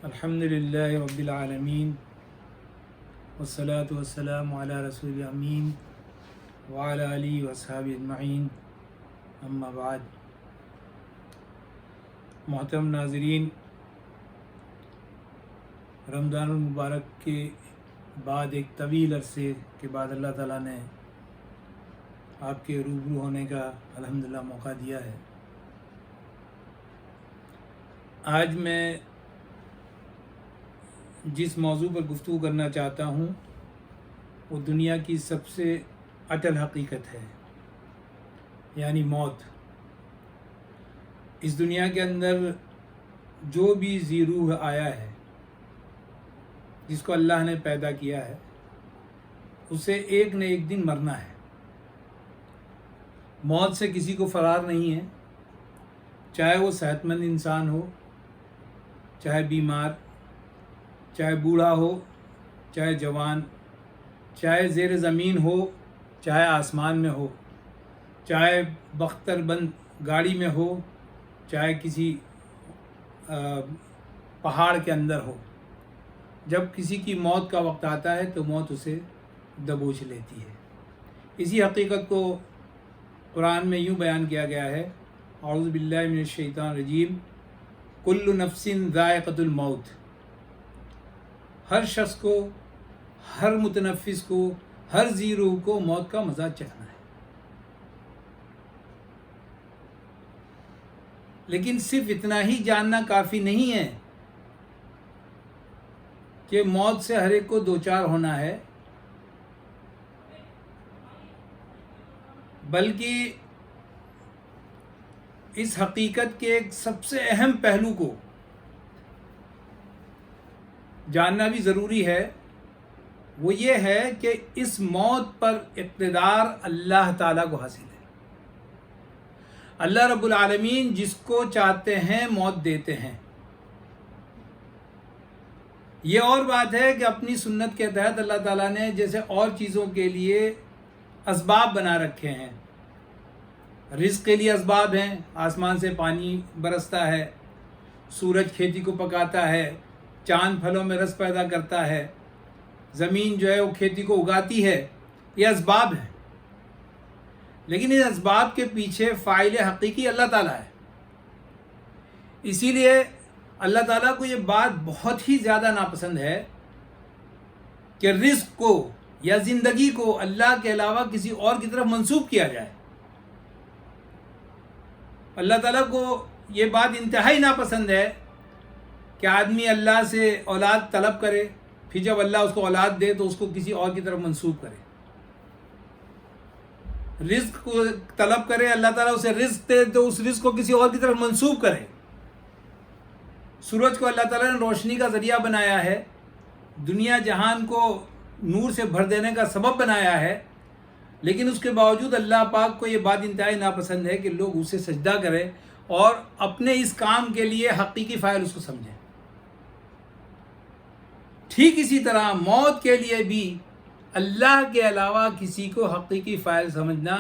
الحمد للہ رب العالمین والصلاة والسلام علی رسول الامین وعلی آلہ واصحابہ اجمعین، اما بعد۔ محترم ناظرین، رمضان المبارک کے بعد ایک طویل عرصے کے بعد اللہ تعالیٰ نے آپ کے روبرو ہونے کا الحمدللہ موقع دیا ہے۔ آج میں جس موضوع پر گفتگو کرنا چاہتا ہوں وہ دنیا کی سب سے اٹل حقیقت ہے، یعنی موت۔ اس دنیا کے اندر جو بھی ذی روح آیا ہے، جس کو اللہ نے پیدا کیا ہے، اسے ایک نہ ایک دن مرنا ہے۔ موت سے کسی کو فرار نہیں ہے، چاہے وہ صحت مند انسان ہو، چاہے بیمار، چاہے بوڑھا ہو، چاہے جوان، چاہے زیر زمین ہو، چاہے آسمان میں ہو، چاہے بختر بند گاڑی میں ہو، چاہے کسی پہاڑ کے اندر ہو۔ جب کسی کی موت کا وقت آتا ہے تو موت اسے دبوچ لیتی ہے۔ اسی حقیقت کو قرآن میں یوں بیان کیا گیا ہے، اعوذ باللہ من الشیطان الرجیم، کل نفس ذائقۃ الموت۔ ہر شخص کو، ہر متنفس کو، ہر ذی روح کو موت کا مزہ چکھنا ہے۔ لیکن صرف اتنا ہی جاننا کافی نہیں ہے کہ موت سے ہر ایک کو دوچار ہونا ہے، بلکہ اس حقیقت کے ایک سب سے اہم پہلو کو جاننا بھی ضروری ہے۔ وہ یہ ہے کہ اس موت پر اقتدار اللہ تعالیٰ کو حاصل ہے۔ اللہ رب العالمین جس کو چاہتے ہیں موت دیتے ہیں۔ یہ اور بات ہے کہ اپنی سنت کے تحت اللہ تعالیٰ نے جیسے اور چیزوں کے لیے اسباب بنا رکھے ہیں، رزق کے لیے اسباب ہیں، آسمان سے پانی برستا ہے، سورج کھیتی کو پکاتا ہے، چاند پھلوں میں رس پیدا کرتا ہے، زمین جو ہے وہ کھیتی کو اگاتی ہے، یہ اسباب ہیں۔ لیکن ان اسباب کے پیچھے فاعل حقیقی اللہ تعالیٰ ہے۔ اسی لیے اللہ تعالیٰ کو یہ بات بہت ہی زیادہ ناپسند ہے کہ رزق کو یا زندگی کو اللہ کے علاوہ کسی اور کی طرف منسوب کیا جائے۔ اللہ تعالیٰ کو یہ بات انتہائی ناپسند ہے کہ آدمی اللہ سے اولاد طلب کرے، پھر جب اللہ اس کو اولاد دے تو اس کو کسی اور کی طرف منسوب کرے۔ رزق کو طلب کرے، اللہ تعالیٰ اسے رزق دے تو اس رزق کو کسی اور کی طرف منسوب کرے۔ سورج کو اللہ تعالیٰ نے روشنی کا ذریعہ بنایا ہے، دنیا جہان کو نور سے بھر دینے کا سبب بنایا ہے، لیکن اس کے باوجود اللہ پاک کو یہ بات انتہائی ناپسند ہے کہ لوگ اسے سجدہ کریں اور اپنے اس کام کے لیے حقیقی فاعل اس کو سمجھیں۔ ٹھیک اسی طرح موت کے لیے بھی اللہ کے علاوہ کسی کو حقیقی فاعل سمجھنا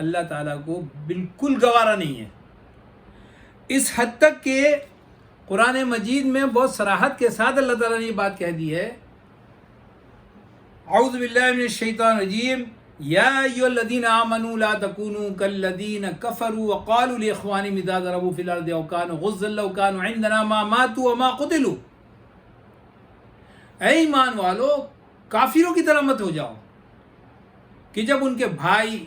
اللہ تعالیٰ کو بالکل گوارا نہیں ہے۔ اس حد تک کہ قرآن مجید میں بہت صراحت کے ساتھ اللہ تعالیٰ نے یہ بات کہہ دی ہے، اعوذ باللہ من الشیطان الرجیم، یا ایھا الذین آمنوا لا تکونوا کالذین کفروا وقالوا لاخوانہم اذا ضربوا فی الارض او کانوا غزا لو کانوا عندنا ما ماتوا وما قتلوا۔ اے ایمان والو، کافروں کی طرح مت ہو جاؤ کہ جب ان کے بھائی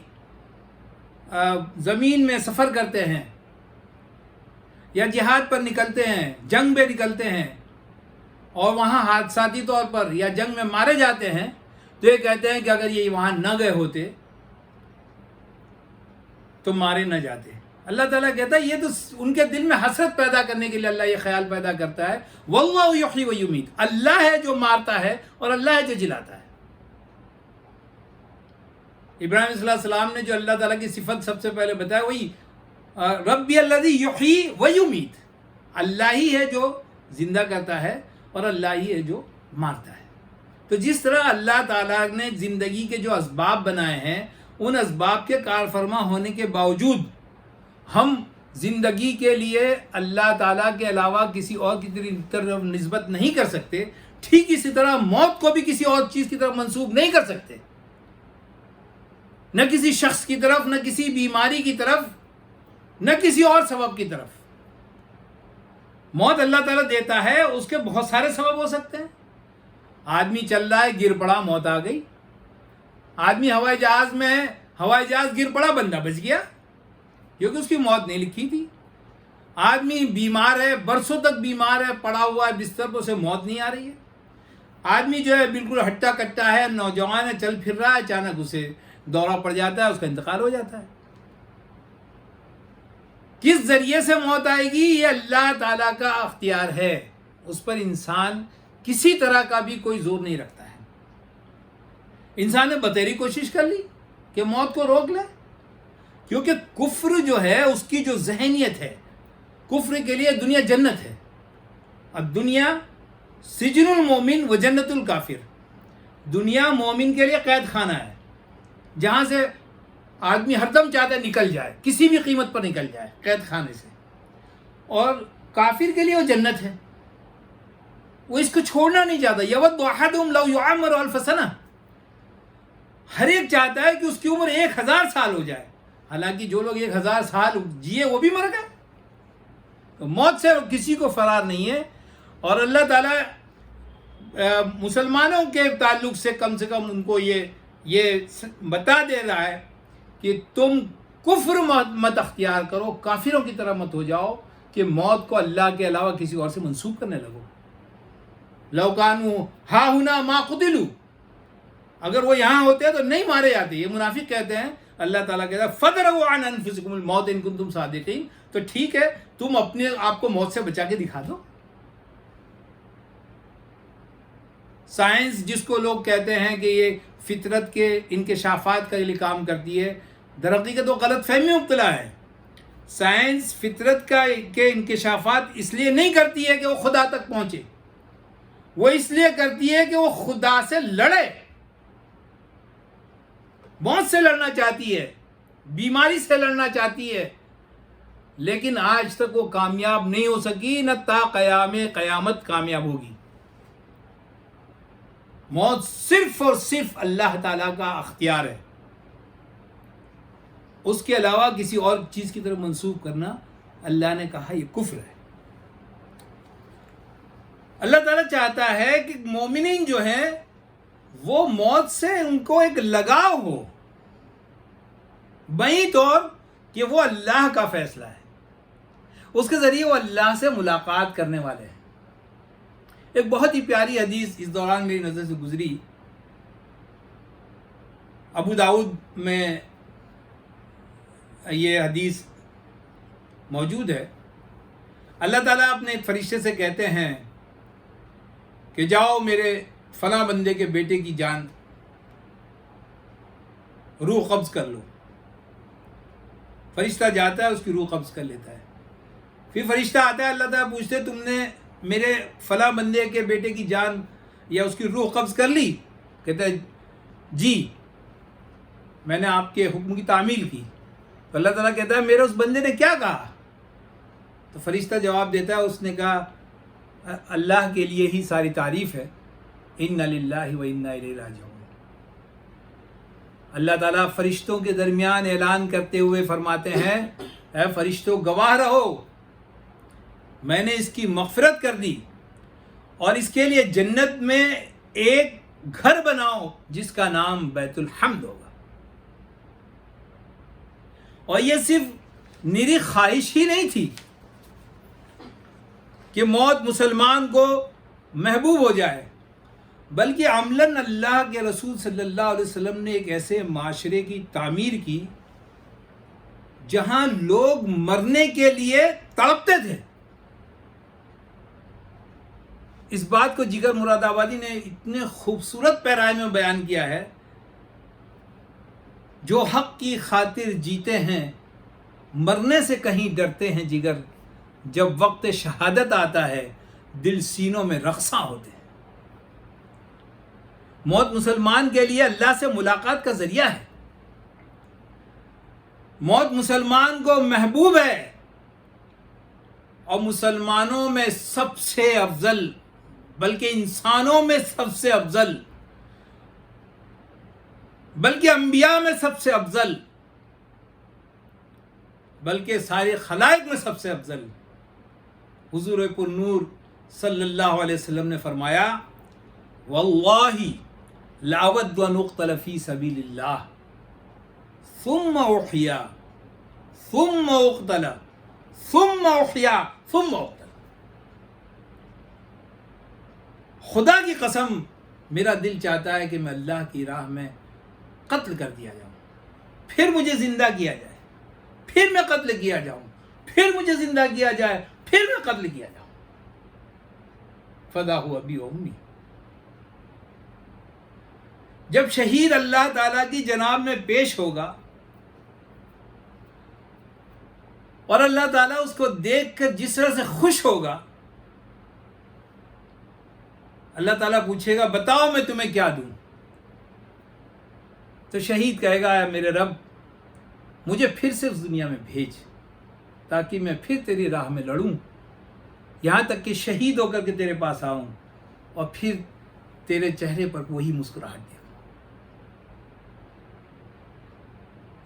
زمین میں سفر کرتے ہیں یا جہاد پر نکلتے ہیں، جنگ میں نکلتے ہیں اور وہاں حادثاتی طور پر یا جنگ میں مارے جاتے ہیں تو یہ کہتے ہیں کہ اگر یہ وہاں نہ گئے ہوتے تو مارے نہ جاتے۔ اللہ تعالیٰ کہتا ہے یہ تو ان کے دل میں حسرت پیدا کرنے کے لیے اللہ یہ خیال پیدا کرتا ہے، واللہ یحیی و یمیت، اللہ ہے جو مارتا ہے اور اللہ ہے جو جلاتا ہے۔ ابراہیم صلی اللہ علیہ السلام نے جو اللہ تعالیٰ کی صفت سب سے پہلے بتایا وہی ربی الذی یحیی و یمیت، اللہ ہی ہے جو زندہ کرتا ہے اور اللہ ہی ہے جو مارتا ہے۔ تو جس طرح اللہ تعالیٰ نے زندگی کے جو اسباب بنائے ہیں، ان اسباب کے کار فرما ہونے کے باوجود ہم زندگی کے لیے اللہ تعالیٰ کے علاوہ کسی اور کی طرف نسبت نہیں کر سکتے، ٹھیک اسی طرح موت کو بھی کسی اور چیز کی طرف منسوب نہیں کر سکتے، نہ کسی شخص کی طرف، نہ کسی بیماری کی طرف، نہ کسی اور سبب کی طرف۔ موت اللہ تعالیٰ دیتا ہے، اس کے بہت سارے سبب ہو سکتے ہیں۔ آدمی چل رہا ہے، گر پڑا، موت آ گئی۔ آدمی ہوائی جہاز میں ہے، ہوائی جہاز گر پڑا، بندہ بچ گیا کیونکہ اس کی موت نہیں لکھی تھی۔ آدمی بیمار ہے، برسوں تک بیمار ہے، پڑا ہوا ہے بستر پر، اسے موت نہیں آ رہی ہے۔ آدمی جو ہے بالکل ہٹا کٹا ہے، نوجوان ہے، چل پھر رہا ہے، اچانک اسے دورہ پڑ جاتا ہے، اس کا انتقال ہو جاتا ہے۔ کس ذریعے سے موت آئے گی یہ اللہ تعالیٰ کا اختیار ہے، اس پر انسان کسی طرح کا بھی کوئی زور نہیں رکھتا ہے۔ انسان نے بتیری کوشش کر لی کہ موت کو روک لے، کیونکہ کفر جو ہے اس کی جو ذہنیت ہے، کفر کے لیے دنیا جنت ہے۔ اب دنیا سجن المومن و جنت الکافر، دنیا مومن کے لیے قید خانہ ہے جہاں سے آدمی ہر دم چاہتا ہے نکل جائے، کسی بھی قیمت پر نکل جائے قید خانے سے، اور کافر کے لیے وہ جنت ہے، وہ اس کو چھوڑنا نہیں چاہتا۔ یود احدہم لو یعمر الف سنہ، ہر ایک چاہتا ہے کہ اس کی عمر 1000 سال ہو جائے، حالانکہ جو لوگ 1000 سال جیے وہ بھی مر گئے۔ تو موت سے کسی کو فرار نہیں ہے، اور اللہ تعالیٰ مسلمانوں کے تعلق سے کم ان کو یہ بتا دے رہا ہے کہ تم کفر مت اختیار کرو، کافروں کی طرح مت ہو جاؤ کہ موت کو اللہ کے علاوہ کسی اور سے منسوب کرنے لگو۔ لو کانوا ہا ہنا ما قتلوا، اگر وہ یہاں ہوتے تو نہیں مارے جاتے۔ یہ منافق کہتے ہیں، اللہ تعالیٰ کہتا ہے فَدْرَوْا عَنْ أَنفُسِكُمُ الْمَوْتَ إِن كُنتُمْ صَادِقِينَ، تو ٹھیک ہے تم اپنے آپ کو موت سے بچا کے دکھا دو۔ سائنس جس کو لوگ کہتے ہیں کہ یہ فطرت کے انکشافات کا یہ کام کرتی ہے، در حقیقت وہ غلط فہمی مبتلا ہے۔ سائنس فطرت کے انکشافات اس لیے نہیں کرتی ہے کہ وہ خدا تک پہنچے، وہ اس لیے کرتی ہے کہ وہ خدا سے لڑے، موت سے لڑنا چاہتی ہے، بیماری سے لڑنا چاہتی ہے، لیکن آج تک وہ کامیاب نہیں ہو سکی، نہ تا قیام قیامت کامیاب ہوگی۔ موت صرف اور صرف اللہ تعالیٰ کا اختیار ہے، اس کے علاوہ کسی اور چیز کی طرف منسوب کرنا اللہ نے کہا یہ کفر ہے۔ اللہ تعالیٰ چاہتا ہے کہ مومنین جو ہیں وہ موت سے ان کو ایک لگاؤ ہو، بہی طور کہ وہ اللہ کا فیصلہ ہے، اس کے ذریعے وہ اللہ سے ملاقات کرنے والے ہیں۔ ایک بہت ہی پیاری حدیث اس دوران میری نظر سے گزری، ابو داؤد میں یہ حدیث موجود ہے۔ اللہ تعالیٰ اپنے ایک فرشتے سے کہتے ہیں کہ جاؤ میرے فلاں بندے کے بیٹے کی جان روح قبض کر لو۔ فرشتہ جاتا ہے، اس کی روح قبض کر لیتا ہے۔ پھر فرشتہ آتا ہے، اللہ تعالیٰ پوچھتے تم نے میرے فلاں بندے کے بیٹے کی جان یا اس کی روح قبض کر لی؟ کہتا ہے جی میں نے آپ کے حکم کی تعمیل کی۔ تو اللہ تعالیٰ کہتا ہے میرے اس بندے نے کیا کہا؟ تو فرشتہ جواب دیتا ہے، اس نے کہا اللہ کے لیے ہی ساری تعریف ہے، اِنَّ لِلَّهِ وَإِنَّا إِلَيْهِ رَاجِعُونَ۔ اللہ تعالیٰ فرشتوں کے درمیان اعلان کرتے ہوئے فرماتے ہیں اے فرشتوں گواہ رہو، میں نے اس کی مغفرت کر دی، اور اس کے لیے جنت میں ایک گھر بناؤ جس کا نام بیت الحمد ہوگا۔ اور یہ صرف نری خواہش ہی نہیں تھی کہ موت مسلمان کو محبوب ہو جائے، بلکہ عملاً اللہ کے رسول صلی اللہ علیہ وسلم نے ایک ایسے معاشرے کی تعمیر کی جہاں لوگ مرنے کے لیے تڑپتے تھے۔ اس بات کو جگر مراد آبادی نے اتنے خوبصورت پیرائے میں بیان کیا ہے، جو حق کی خاطر جیتے ہیں مرنے سے کہیں ڈرتے ہیں جگر، جب وقت شہادت آتا ہے دل سینوں میں رقصاں ہوتے ہیں۔ موت مسلمان کے لیے اللہ سے ملاقات کا ذریعہ ہے، موت مسلمان کو محبوب ہے، اور مسلمانوں میں سب سے افضل، بلکہ انسانوں میں سب سے افضل، بلکہ انبیاء میں سب سے افضل، بلکہ سارے خلائق میں سب سے افضل حضور پر نور صلی اللہ علیہ وسلم نے فرمایا واللہ لاود ان اقتل فی سبیل اللہ ثم احیا ثم اقتل ثم احیا ثم اقتل. خدا کی قسم میرا دل چاہتا ہے کہ میں اللہ کی راہ میں قتل کر دیا جاؤں، پھر مجھے زندہ کیا جائے، پھر میں قتل کیا جاؤں، پھر مجھے زندہ کیا جائے، پھر میں قتل کیا جاؤں. فدا ہو ابی و امی. جب شہید اللہ تعالیٰ کی جناب میں پیش ہوگا اور اللہ تعالیٰ اس کو دیکھ کر جس طرح سے خوش ہوگا، اللہ تعالیٰ پوچھے گا بتاؤ میں تمہیں کیا دوں، تو شہید کہے گا اے میرے رب مجھے پھر سے اس دنیا میں بھیج تاکہ میں پھر تیری راہ میں لڑوں، یہاں تک کہ شہید ہو کر کے تیرے پاس آؤں اور پھر تیرے چہرے پر وہی مسکراہٹ دے.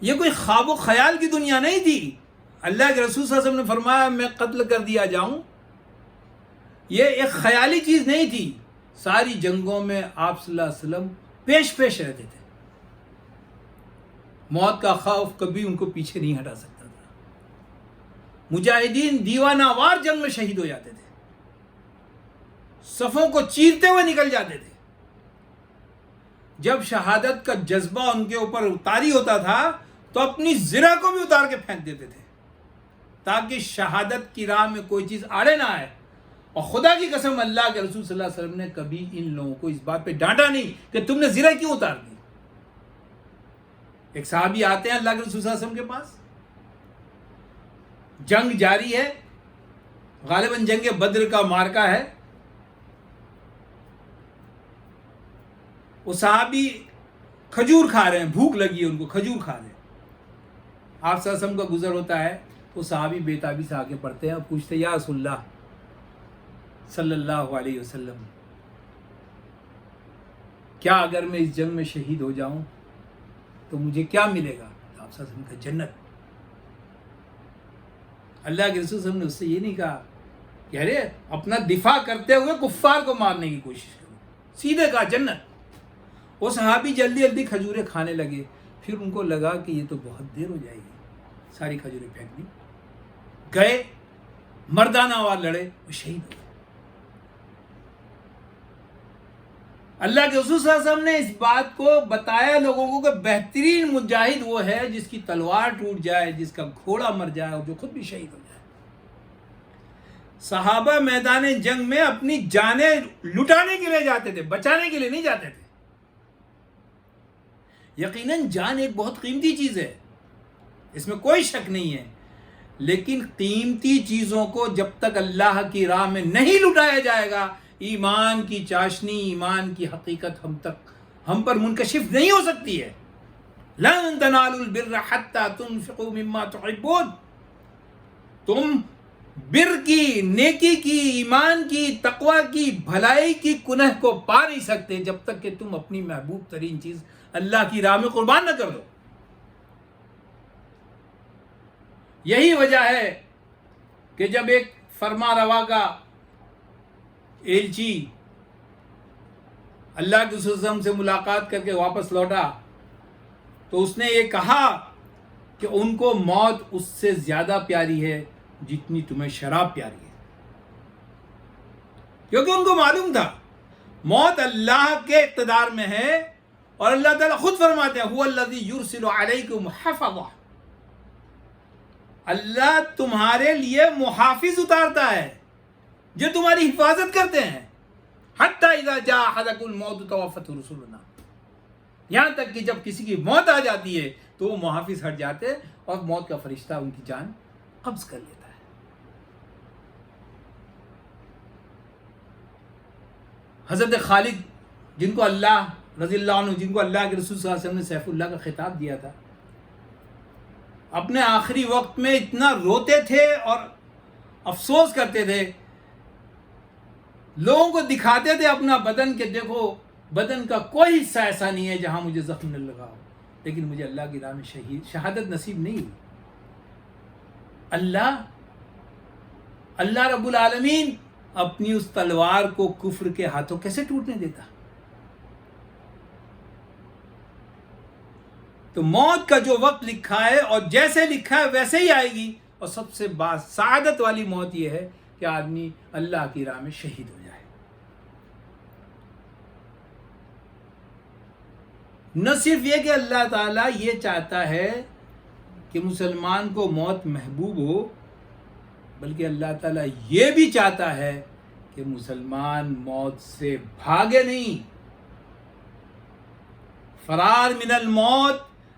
یہ کوئی خواب و خیال کی دنیا نہیں تھی. اللہ کے رسول صلی اللہ علیہ وسلم نے فرمایا میں قتل کر دیا جاؤں، یہ ایک خیالی چیز نہیں تھی. ساری جنگوں میں آپ صلی اللہ علیہ وسلم پیش پیش رہتے تھے. موت کا خوف کبھی ان کو پیچھے نہیں ہٹا سکتا تھا. مجاہدین دیوانہ وار جنگ میں شہید ہو جاتے تھے، صفوں کو چیرتے ہوئے نکل جاتے تھے. جب شہادت کا جذبہ ان کے اوپر اتاری ہوتا تھا تو اپنی زرہ کو بھی اتار کے پھینک دیتے تھے تاکہ شہادت کی راہ میں کوئی چیز آڑے نہ آئے. اور خدا کی قسم اللہ کے رسول صلی اللہ علیہ وسلم نے کبھی ان لوگوں کو اس بات پہ ڈانٹا نہیں کہ تم نے زرہ کیوں اتار دی. ایک صحابی آتے ہیں اللہ کے رسول صلی اللہ علیہ وسلم کے پاس، جنگ جاری ہے، غالباً جنگ بدر کا مارکا ہے. وہ صحابی کھجور کھا رہے ہیں، بھوک لگی ہے ان کو، کھجور کھا رہے ہیں. آپ صلی اللہ علیہ وسلم کا گزر ہوتا ہے تو صحابی بےتابی سے آگے پڑھتے ہیں اور پوچھتے ہیں یا رسول اللہ صلی اللہ علیہ وسلم کیا اگر میں اس جنگ میں شہید ہو جاؤں تو مجھے کیا ملے گا؟ تو آپ صلی اللہ علیہ وسلم کا جنت. اللہ کے رسول صلی اللہ علیہ وسلم نے اس سے یہ نہیں کہا کہ ارے اپنا دفاع کرتے ہوئے کفار کو مارنے کی کوشش کرو، سیدھے کہا جنت. وہ صحابی جلدی جلدی کھجوریں کھانے لگے. پھر ان کو لگا کہ یہ تو بہت دیر ہو جائے گی، ساری کھجوریں پھینک دی، گئے مردانہ وار لڑے، وہ شہید ہو گئے. اللہ کے رسول صلی اللہ علیہ وسلم نے اس بات کو بتایا لوگوں کو کہ بہترین مجاہد وہ ہے جس کی تلوار ٹوٹ جائے، جس کا گھوڑا مر جائے اور جو خود بھی شہید ہو جائے. صحابہ میدان جنگ میں اپنی جانیں لٹانے کے لیے جاتے تھے، بچانے کے لیے نہیں جاتے تھے. یقیناً جان ایک بہت قیمتی چیز ہے، اس میں کوئی شک نہیں ہے، لیکن قیمتی چیزوں کو جب تک اللہ کی راہ میں نہیں لٹایا جائے گا ایمان کی چاشنی، ایمان کی حقیقت ہم پر منکشف نہیں ہو سکتی ہے. لن تنالوا البر حتى تنفقوا مما تحبون. تم بر کی، نیکی کی، ایمان کی، تقوی کی، بھلائی کی کنہ کو پا نہیں سکتے جب تک کہ تم اپنی محبوب ترین چیز اللہ کی راہ میں قربان نہ کر دو. یہی وجہ ہے کہ جب ایک فرما روا کا ایلچی اللہ کے رسول سے ملاقات کر کے واپس لوٹا تو اس نے یہ کہا کہ ان کو موت اس سے زیادہ پیاری ہے جتنی تمہیں شراب پیاری ہے. کیونکہ ان کو معلوم تھا موت اللہ کے اقتدار میں ہے، اور اللہ تعالیٰ خود فرماتے ہیں هو الذی یرسل علیکم حفظہ. اللہ تمہارے لیے محافظ اتارتا ہے جو تمہاری حفاظت کرتے ہیں. حتی اذا جاء احدکم الموت توفته رسلنا. یہاں تک کہ جب کسی کی موت آ جاتی ہے تو وہ محافظ ہٹ جاتے ہیں اور موت کا فرشتہ ان کی جان قبض کر لیتا ہے. حضرت خالد جن کو اللہ رضی اللہ عنہ، جن کو اللہ کے رسول صلی اللہ علیہ وسلم نے سیف اللہ کا خطاب دیا تھا، اپنے آخری وقت میں اتنا روتے تھے اور افسوس کرتے تھے، لوگوں کو دکھاتے تھے اپنا بدن کہ دیکھو بدن کا کوئی حصہ ایسا نہیں ہے جہاں مجھے زخم نہ لگا ہو، لیکن مجھے اللہ کی راہ میں شہادت نصیب نہیں ہوئی۔ اللہ رب العالمین اپنی اس تلوار کو کفر کے ہاتھوں کیسے ٹوٹنے دیتا؟ تو موت کا جو وقت لکھا ہے اور جیسے لکھا ہے ویسے ہی آئے گی، اور سب سے سعادت والی موت یہ ہے کہ آدمی اللہ کی راہ میں شہید ہو جائے۔ نہ صرف یہ کہ اللہ تعالیٰ یہ چاہتا ہے کہ مسلمان کو موت محبوب ہو، بلکہ اللہ تعالیٰ یہ بھی چاہتا ہے کہ مسلمان موت سے بھاگے نہیں۔ فرار من الموت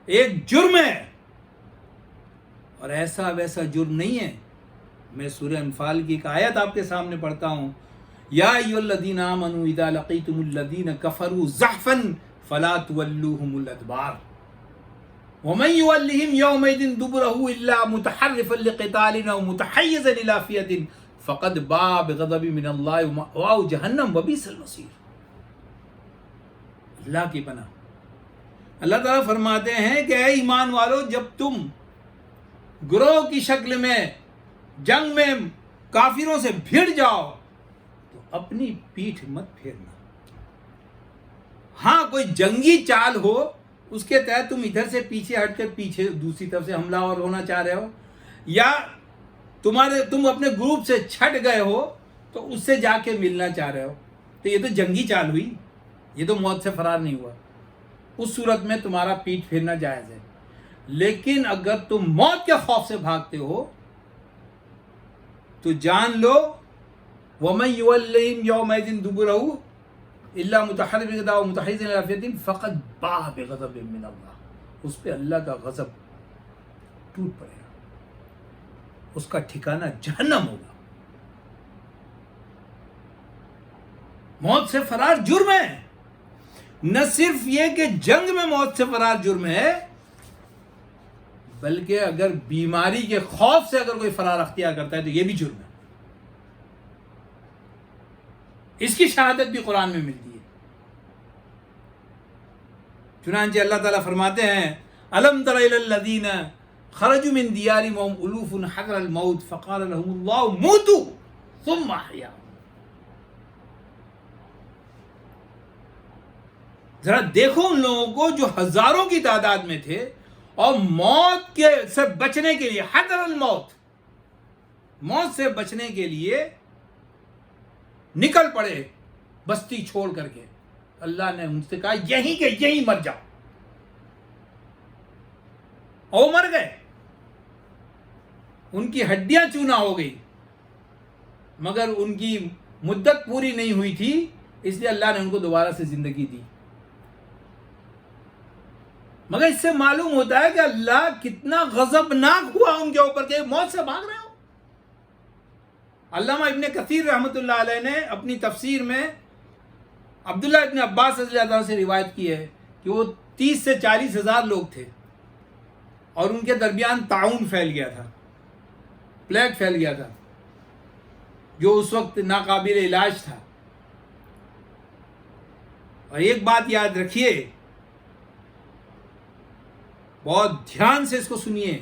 ایک جرم ہے، اور ایسا ویسا جرم نہیں ہے۔ میں سورہ انفال کی ایک آیت آپ کے سامنے پڑھتا ہوں، یا ایھا الذین آمنوا اذا لقیتم الذین کفروا زحفا فلا تولوهم الادبار ومن يولهم يومئذ دبره الا متحرفا لقتال او متحيزا الى فئة فقد باء بغضب من الله ومأواه جہنم وبئس المصیر۔ اللہ کی پناہ۔ اللہ تعالیٰ فرماتے ہیں کہ اے ایمان والو، جب تم گروہ کی شکل میں جنگ میں کافروں سے بھیڑ جاؤ تو اپنی پیٹھ مت پھیرنا۔ ہاں کوئی جنگی چال ہو، اس کے تحت تم ادھر سے پیچھے ہٹ کر پیچھے دوسری طرف سے حملہ اور ہونا چاہ رہے ہو، یا تم اپنے گروپ سے چھٹ گئے ہو تو اس سے جا کے ملنا چاہ رہے ہو، تو یہ تو جنگی چال ہوئی، یہ تو موت سے فرار نہیں ہوا۔ اس صورت میں تمہارا پیٹھ پھیرنا جائز ہے۔ لیکن اگر تم موت کے خوف سے بھاگتے ہو تو جان لو وَمَن يُوَلِّهِمْ يَوْمَئِذٍ دُبُرَهُ إِلَّا مُتَحَرِّفًا أَوْ مُتَحَيِّزًا إِلَىٰ فِئَةٍ فَقَدْ بَاءَ بِغَضَبٍ مِّنَ اللَّهِ، اس پہ اللہ کا غضب ٹوٹ پڑے گا، اس کا ٹھکانہ جہنم ہوگا۔ موت سے فرار جرم ہے۔ نہ صرف یہ کہ جنگ میں موت سے فرار جرم ہے، بلکہ اگر بیماری کے خوف سے اگر کوئی فرار اختیار کرتا ہے تو یہ بھی جرم ہے۔ اس کی شہادت بھی قرآن میں ملتی ہے۔ چنانچہ اللہ تعالیٰ فرماتے ہیں، أَلَمْ تَرَ إِلَى الَّذِينَ خَرَجُوا مِنْ دِيَارِهِمْ وَهُمْ أُلُوفٌ حَذَرَ الْمَوْتِ فَقَالَ لَهُمُ اللَّهُ مُوتُوا ثُمَّ أَحْيَاهُمْ۔ ذرا دیکھو ان لوگوں کو جو ہزاروں کی تعداد میں تھے اور موت سے بچنے کے لیے، حذر الموت، موت سے بچنے کے لیے نکل پڑے بستی چھوڑ کر کے۔ اللہ نے ان سے کہا یہیں کہ یہیں مر جاؤ، اور مر گئے، ان کی ہڈیاں چونا ہو گئی، مگر ان کی مدت پوری نہیں ہوئی تھی، اس لیے اللہ نے ان کو دوبارہ سے زندگی دی۔ مگر اس سے معلوم ہوتا ہے کہ اللہ کتنا غضبناک ہوا ان کے اوپر کہ موت سے بھاگ رہے ہو۔ علامہ ابن کثیر رحمۃ اللہ علیہ نے اپنی تفسیر میں عبداللہ ابن عباس رضی اللہ عنہ سے روایت کی ہے کہ وہ 30 سے 40 ہزار لوگ تھے، اور ان کے درمیان طاعون پھیل گیا تھا، پلیگ پھیل گیا تھا، جو اس وقت ناقابل علاج تھا۔ اور ایک بات یاد رکھیے، بہت دھیان سے اس کو سنیے،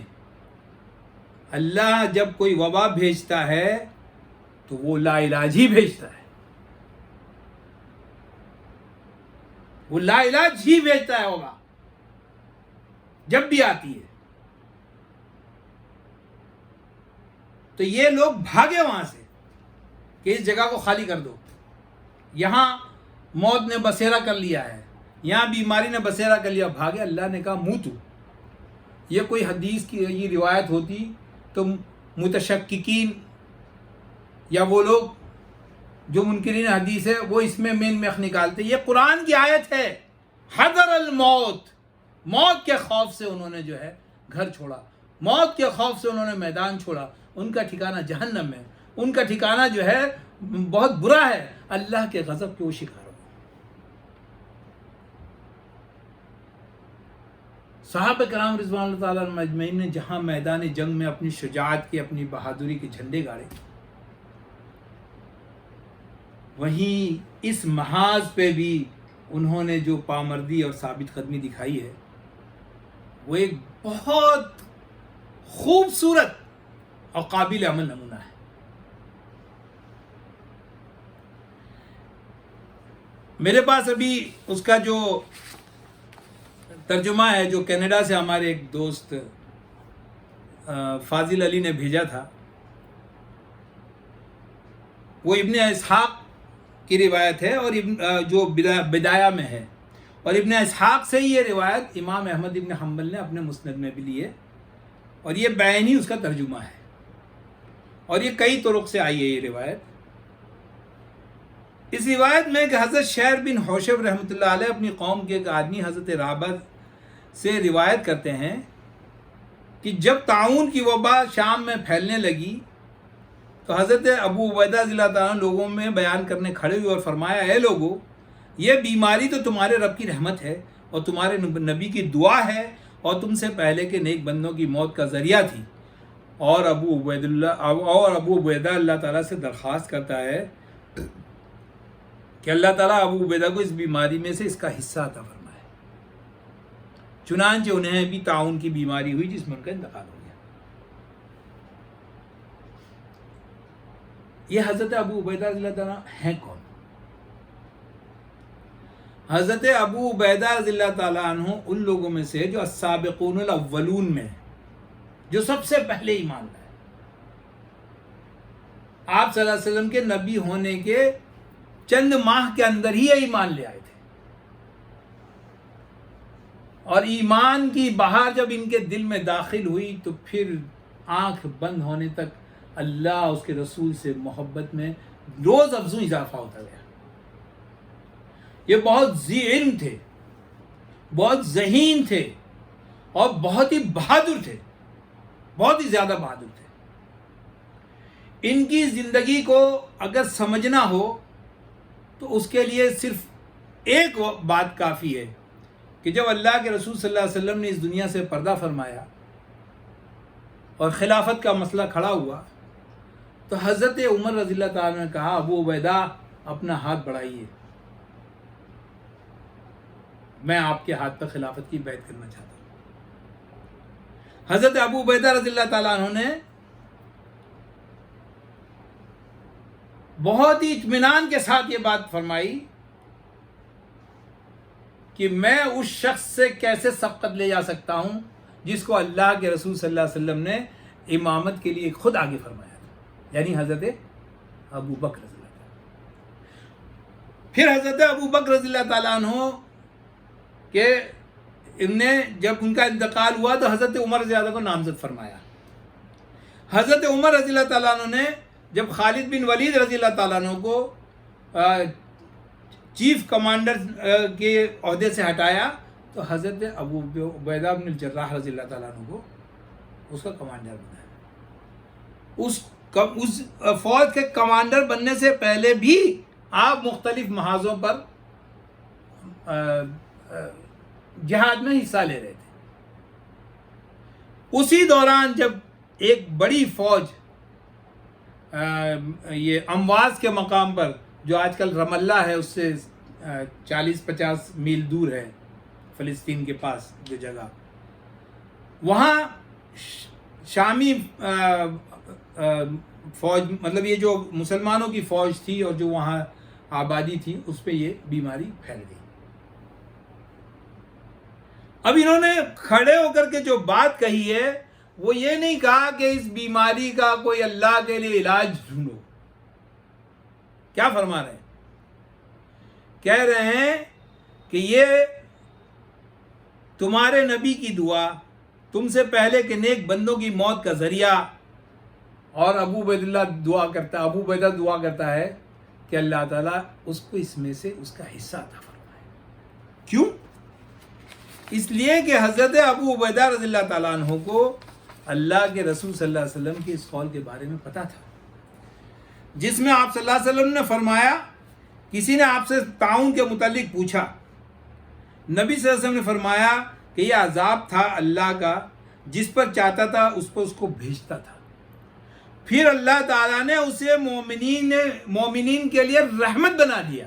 اللہ جب کوئی وبا بھیجتا ہے تو وہ لا علاج ہی بھیجتا ہے، وہ لا علاج ہی بھیجتا ہے وبا جب بھی آتی ہے۔ تو یہ لوگ بھاگے وہاں سے کہ اس جگہ کو خالی کر دو، یہاں موت نے بسیرا کر لیا ہے، یہاں بیماری نے بسیرا کر لیا، بھاگے۔ اللہ نے کہا موتو۔ یہ کوئی حدیث کی یہ روایت ہوتی تو متشککین یا وہ لوگ جو منکرین حدیث ہے وہ اس میں مین میخ نکالتے۔ یہ قرآن کی آیت ہے، حذر الموت، موت کے خوف سے انہوں نے جو ہے گھر چھوڑا، موت کے خوف سے انہوں نے میدان چھوڑا، ان کا ٹھکانہ جہنم ہے، ان کا ٹھکانہ جو ہے بہت برا ہے، اللہ کے غضب کے وہ شکار ہو۔ صحابہ کرام رضوان اللہ تعالیٰ عنہم اجمعین نے جہاں میدان جنگ میں اپنی شجاعت کے، اپنی بہادری کے جھنڈے گاڑے، وہیں اس محاذ پہ بھی انہوں نے جو پامردی اور ثابت قدمی دکھائی ہے وہ ایک بہت خوبصورت اور قابل عمل نمونہ ہے. میرے پاس ابھی اس کا جو ترجمہ ہے جو کینیڈا سے ہمارے ایک دوست فاضل علی نے بھیجا تھا، وہ ابن اسحاق کی روایت ہے اور جو بدایہ میں ہے، اور ابن اسحاق سے یہ روایت امام احمد ابن حنبل نے اپنے مسند میں بھی لی ہے، اور یہ بعینی اس کا ترجمہ ہے، اور یہ کئی طرق سے آئی ہے یہ روایت. اس روایت میں کہ حضرت شہر بن حوشب رحمۃ اللہ علیہ اپنی قوم کے ایک آدمی حضرت رابعہ سے روایت کرتے ہیں کہ جب طاعون کی وبا شام میں پھیلنے لگی تو حضرت ابو عبیدہ رضی اللہ تعالیٰ لوگوں میں بیان کرنے کھڑے ہوئے اور فرمایا، اے لوگو، یہ بیماری تو تمہارے رب کی رحمت ہے اور تمہارے نبی کی دعا ہے اور تم سے پہلے کے نیک بندوں کی موت کا ذریعہ تھی، اور ابو عبیدہ اللہ تعالیٰ سے درخواست کرتا ہے کہ اللہ تعالیٰ ابو عبیدہ کو اس بیماری میں سے اس کا حصہ عطا فرمائے. چنانچہ انہیں بھی طاعون کی بیماری ہوئی جس میں ان کا انتقال ہو گیا. یہ حضرت ابو عبیدہ رضی اللہ تعالیٰ ہیں کون؟ حضرت ابو عبیدہ رضی اللہ تعالیٰ عنہ ان لوگوں میں سے جو السابقون الاولون میں جو سب سے پہلے ایمان لائے. آپ صلی اللہ علیہ وسلم کے نبی ہونے کے چند ماہ کے اندر ہی ایمان لے آئے تھے، اور ایمان کی بہار جب ان کے دل میں داخل ہوئی تو پھر آنکھ بند ہونے تک اللہ اس کے رسول سے محبت میں روز افزوں اضافہ ہوتا گیا. یہ بہت ذی علم تھے، بہت ذہین تھے، اور بہت ہی بہادر تھے، بہت ہی زیادہ بہادر تھے. ان کی زندگی کو اگر سمجھنا ہو تو اس کے لیے صرف ایک بات کافی ہے کہ جب اللہ کے رسول صلی اللہ علیہ وسلم نے اس دنیا سے پردہ فرمایا اور خلافت کا مسئلہ کھڑا ہوا تو حضرت عمر رضی اللہ تعالیٰ نے کہا، ابو عبیدہ اپنا ہاتھ بڑھائیے، میں آپ کے ہاتھ پر خلافت کی بیعت کرنا چاہتا ہوں. حضرت ابو عبیدہ رضی اللہ تعالیٰ عنہ نے بہت ہی اطمینان کے ساتھ یہ بات فرمائی کہ میں اس شخص سے کیسے سبقت لے جا سکتا ہوں جس کو اللہ کے رسول صلی اللہ علیہ وسلم نے امامت کے لیے خود آگے فرمایا تھا، یعنی حضرت ابو بکر رضی اللہ تعالیٰ. پھر حضرت ابو بکر رضی اللہ تعالیٰ عنہ کہ جب ان کا انتقال ہوا تو حضرت عمر رضی اللہ عنہ کو نامزد فرمایا. حضرت عمر رضی اللہ تعالیٰ عنہ نے جب خالد بن ولید رضی اللہ تعالیٰ عنہ کو چیف کمانڈر کے عہدے سے ہٹایا تو حضرت ابو عبیدہ بن الجراح رضی اللہ تعالیٰ عنہ کو اس کا کمانڈر بنایا. اس فوج کے کمانڈر بننے سے پہلے بھی آپ مختلف محاذوں پر جہاد میں حصہ لے رہے تھے. اسی دوران جب ایک بڑی فوج یہ امواز کے مقام پر جو آج کل رم اللہ ہے اس سے 40-50 میل دور ہے فلسطین کے پاس جو جگہ، وہاں شامی فوج مطلب یہ جو مسلمانوں کی فوج تھی اور جو وہاں آبادی تھی اس پہ یہ بیماری پھیل گئی. اب انہوں نے کھڑے ہو کر کے جو بات کہی ہے وہ یہ نہیں کہا کہ اس بیماری کا کوئی اللہ کے لیے علاج ڈھونڈو. کیا فرما رہے ہیں؟ کہہ رہے ہیں کہ یہ تمہارے نبی کی دعا، تم سے پہلے کے نیک بندوں کی موت کا ذریعہ، اور ابو عبیدہ دعا کرتا ہے کہ اللہ تعالیٰ اس کو اس میں سے اس کا حصہ عطا فرمائے. کیوں؟ اس لیے کہ حضرت ابو عبیدہ رضی اللہ تعالیٰ عنہ کو اللہ کے رسول صلی اللہ علیہ وسلم کے اس قول کے بارے میں پتہ تھا جس میں آپ صلی اللہ علیہ وسلم نے فرمایا، کسی نے آپ سے طاعون کے متعلق پوچھا، نبی صلی اللہ علیہ وسلم نے فرمایا کہ یہ عذاب تھا اللہ کا، جس پر چاہتا تھا اس پر اس کو بھیجتا تھا، پھر اللہ تعالیٰ نے اسے مومنین کے لیے رحمت بنا دیا۔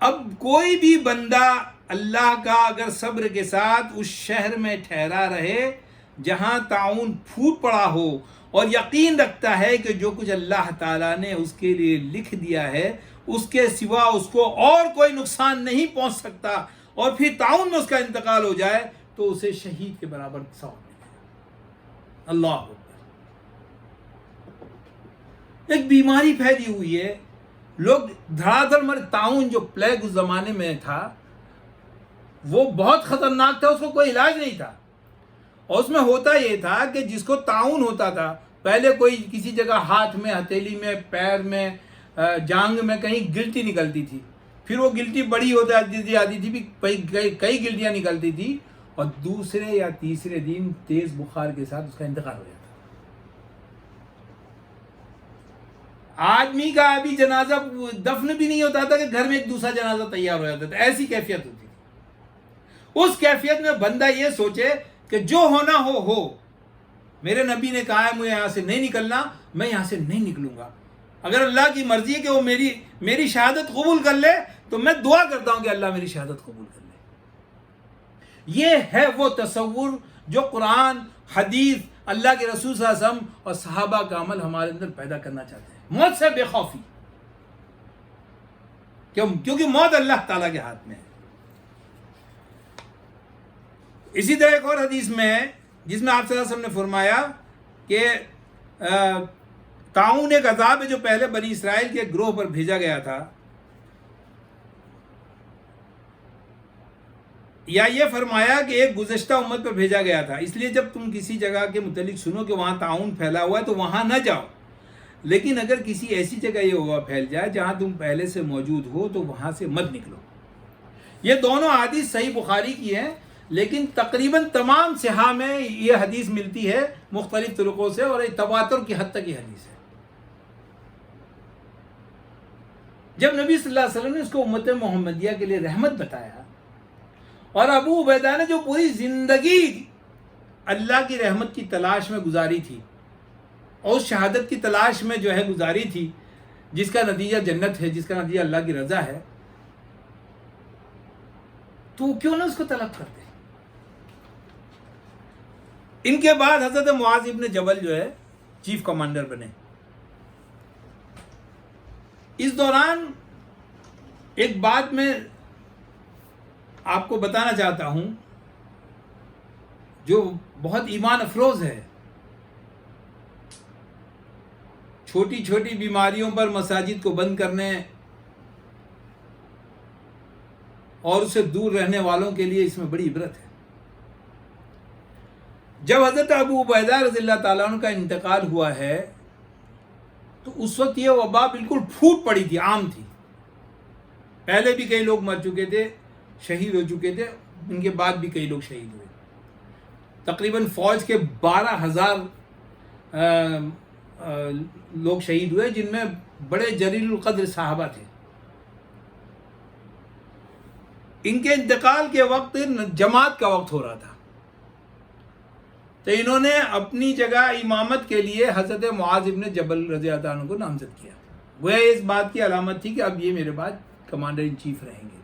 اب کوئی بھی بندہ اللہ کا اگر صبر کے ساتھ اس شہر میں ٹھہرا رہے جہاں طاعون پھوٹ پڑا ہو، اور یقین رکھتا ہے کہ جو کچھ اللہ تعالیٰ نے اس کے لیے لکھ دیا ہے اس کے سوا اس کو اور کوئی نقصان نہیں پہنچ سکتا، اور پھر طاعون میں اس کا انتقال ہو جائے تو اسے شہید کے برابر ثواب ملے گا۔ اللہ اکبر۔ ایک بیماری پھیلی ہوئی ہے، لوگ دھڑا دھڑ مر، طاعون جو پلیگ اس زمانے میں تھا وہ بہت خطرناک تھا، اس کو کوئی علاج نہیں تھا، اور اس میں ہوتا یہ تھا کہ جس کو طاعون ہوتا تھا، پہلے کوئی کسی جگہ ہاتھ میں، ہتھیلی میں، پیر میں، جانگ میں کہیں گلٹی نکلتی تھی، پھر وہ گلٹی بڑی ہوتی جاتی تھی، بھی کئی گلٹیاں نکلتی تھی، اور دوسرے یا تیسرے دن تیز بخار کے ساتھ اس کا انتقال ہو جاتا۔ آدمی کا ابھی جنازہ دفن بھی نہیں ہوتا تھا کہ گھر میں ایک دوسرا جنازہ تیار ہو جاتا تھا، ایسی کیفیت ہوتی تھی۔ اس کیفیت میں بندہ یہ سوچے کہ جو ہونا ہو، میرے نبی نے کہا ہے مجھے یہاں سے نہیں نکلنا، میں یہاں سے نہیں نکلوں گا، اگر اللہ کی مرضی ہے کہ وہ میری شہادت قبول کر لے تو میں دعا کرتا ہوں کہ اللہ میری شہادت قبول کر لے۔ یہ ہے وہ تصور جو قرآن، حدیث، اللہ کے رسول صلی اللہ علیہ وسلم اور صحابہ کا عمل ہمارے اندر پیدا کرنا چاہتے ہیں۔ موت سے بے خوفی، کیونکہ موت اللہ تعالیٰ کے ہاتھ میں ہے۔ اسی طرح ایک اور حدیث میں ہے جس میں آپ صلی اللہ علیہ وسلم نے فرمایا کہ طاعون ایک عذاب ہے جو پہلے بنی اسرائیل کے گروہ پر بھیجا گیا تھا، یا یہ فرمایا کہ ایک گزشتہ امت پر بھیجا گیا تھا، اس لیے جب تم کسی جگہ کے متعلق سنو کہ وہاں طاعون پھیلا ہوا ہے تو وہاں نہ جاؤ، لیکن اگر کسی ایسی جگہ یہ وبا پھیل جائے جہاں تم پہلے سے موجود ہو تو وہاں سے مت نکلو۔ یہ دونوں حدیث صحیح بخاری کی ہیں، لیکن تقریباً تمام صحاح میں یہ حدیث ملتی ہے مختلف طریقوں سے، اور تواتر کی حد تک یہ حدیث ہے۔ جب نبی صلی اللہ علیہ وسلم نے اس کو امت محمدیہ کے لیے رحمت بتایا، اور ابو عبیدہ نے جو پوری زندگی اللہ کی رحمت کی تلاش میں گزاری تھی اور اس شہادت کی تلاش میں جو ہے گزاری تھی جس کا نتیجہ جنت ہے، جس کا نتیجہ اللہ کی رضا ہے، تو کیوں نہ اس کو طلب کرتے۔ ان کے بعد حضرت معاذ ابن جبل جو ہے چیف کمانڈر بنے۔ اس دوران ایک بات میں آپ کو بتانا چاہتا ہوں جو بہت ایمان افروز ہے۔ چھوٹی چھوٹی بیماریوں پر مساجد کو بند کرنے اور اسے دور رہنے والوں کے لیے اس میں بڑی عبرت ہے۔ جب حضرت ابو عبیدہ رضی اللہ تعالیٰ عنہ کا انتقال ہوا ہے تو اس وقت یہ وبا بالکل پھوٹ پڑی تھی، عام تھی۔ پہلے بھی کئی لوگ مر چکے تھے، شہید ہو چکے تھے، ان کے بعد بھی کئی لوگ شہید ہوئے۔ تقریباً فوج کے 12,000 لوگ شہید ہوئے، جن میں بڑے جلیل القدر صحابہ تھے۔ ان کے انتقال کے وقت جماعت کا وقت ہو رہا تھا، تو انہوں نے اپنی جگہ امامت کے لیے حضرت معاذ ابن جبل رضی اللہ عنہ کو نامزد کیا۔ وہ اس بات کی علامت تھی کہ اب یہ میرے بعد کمانڈر ان چیف رہیں گے۔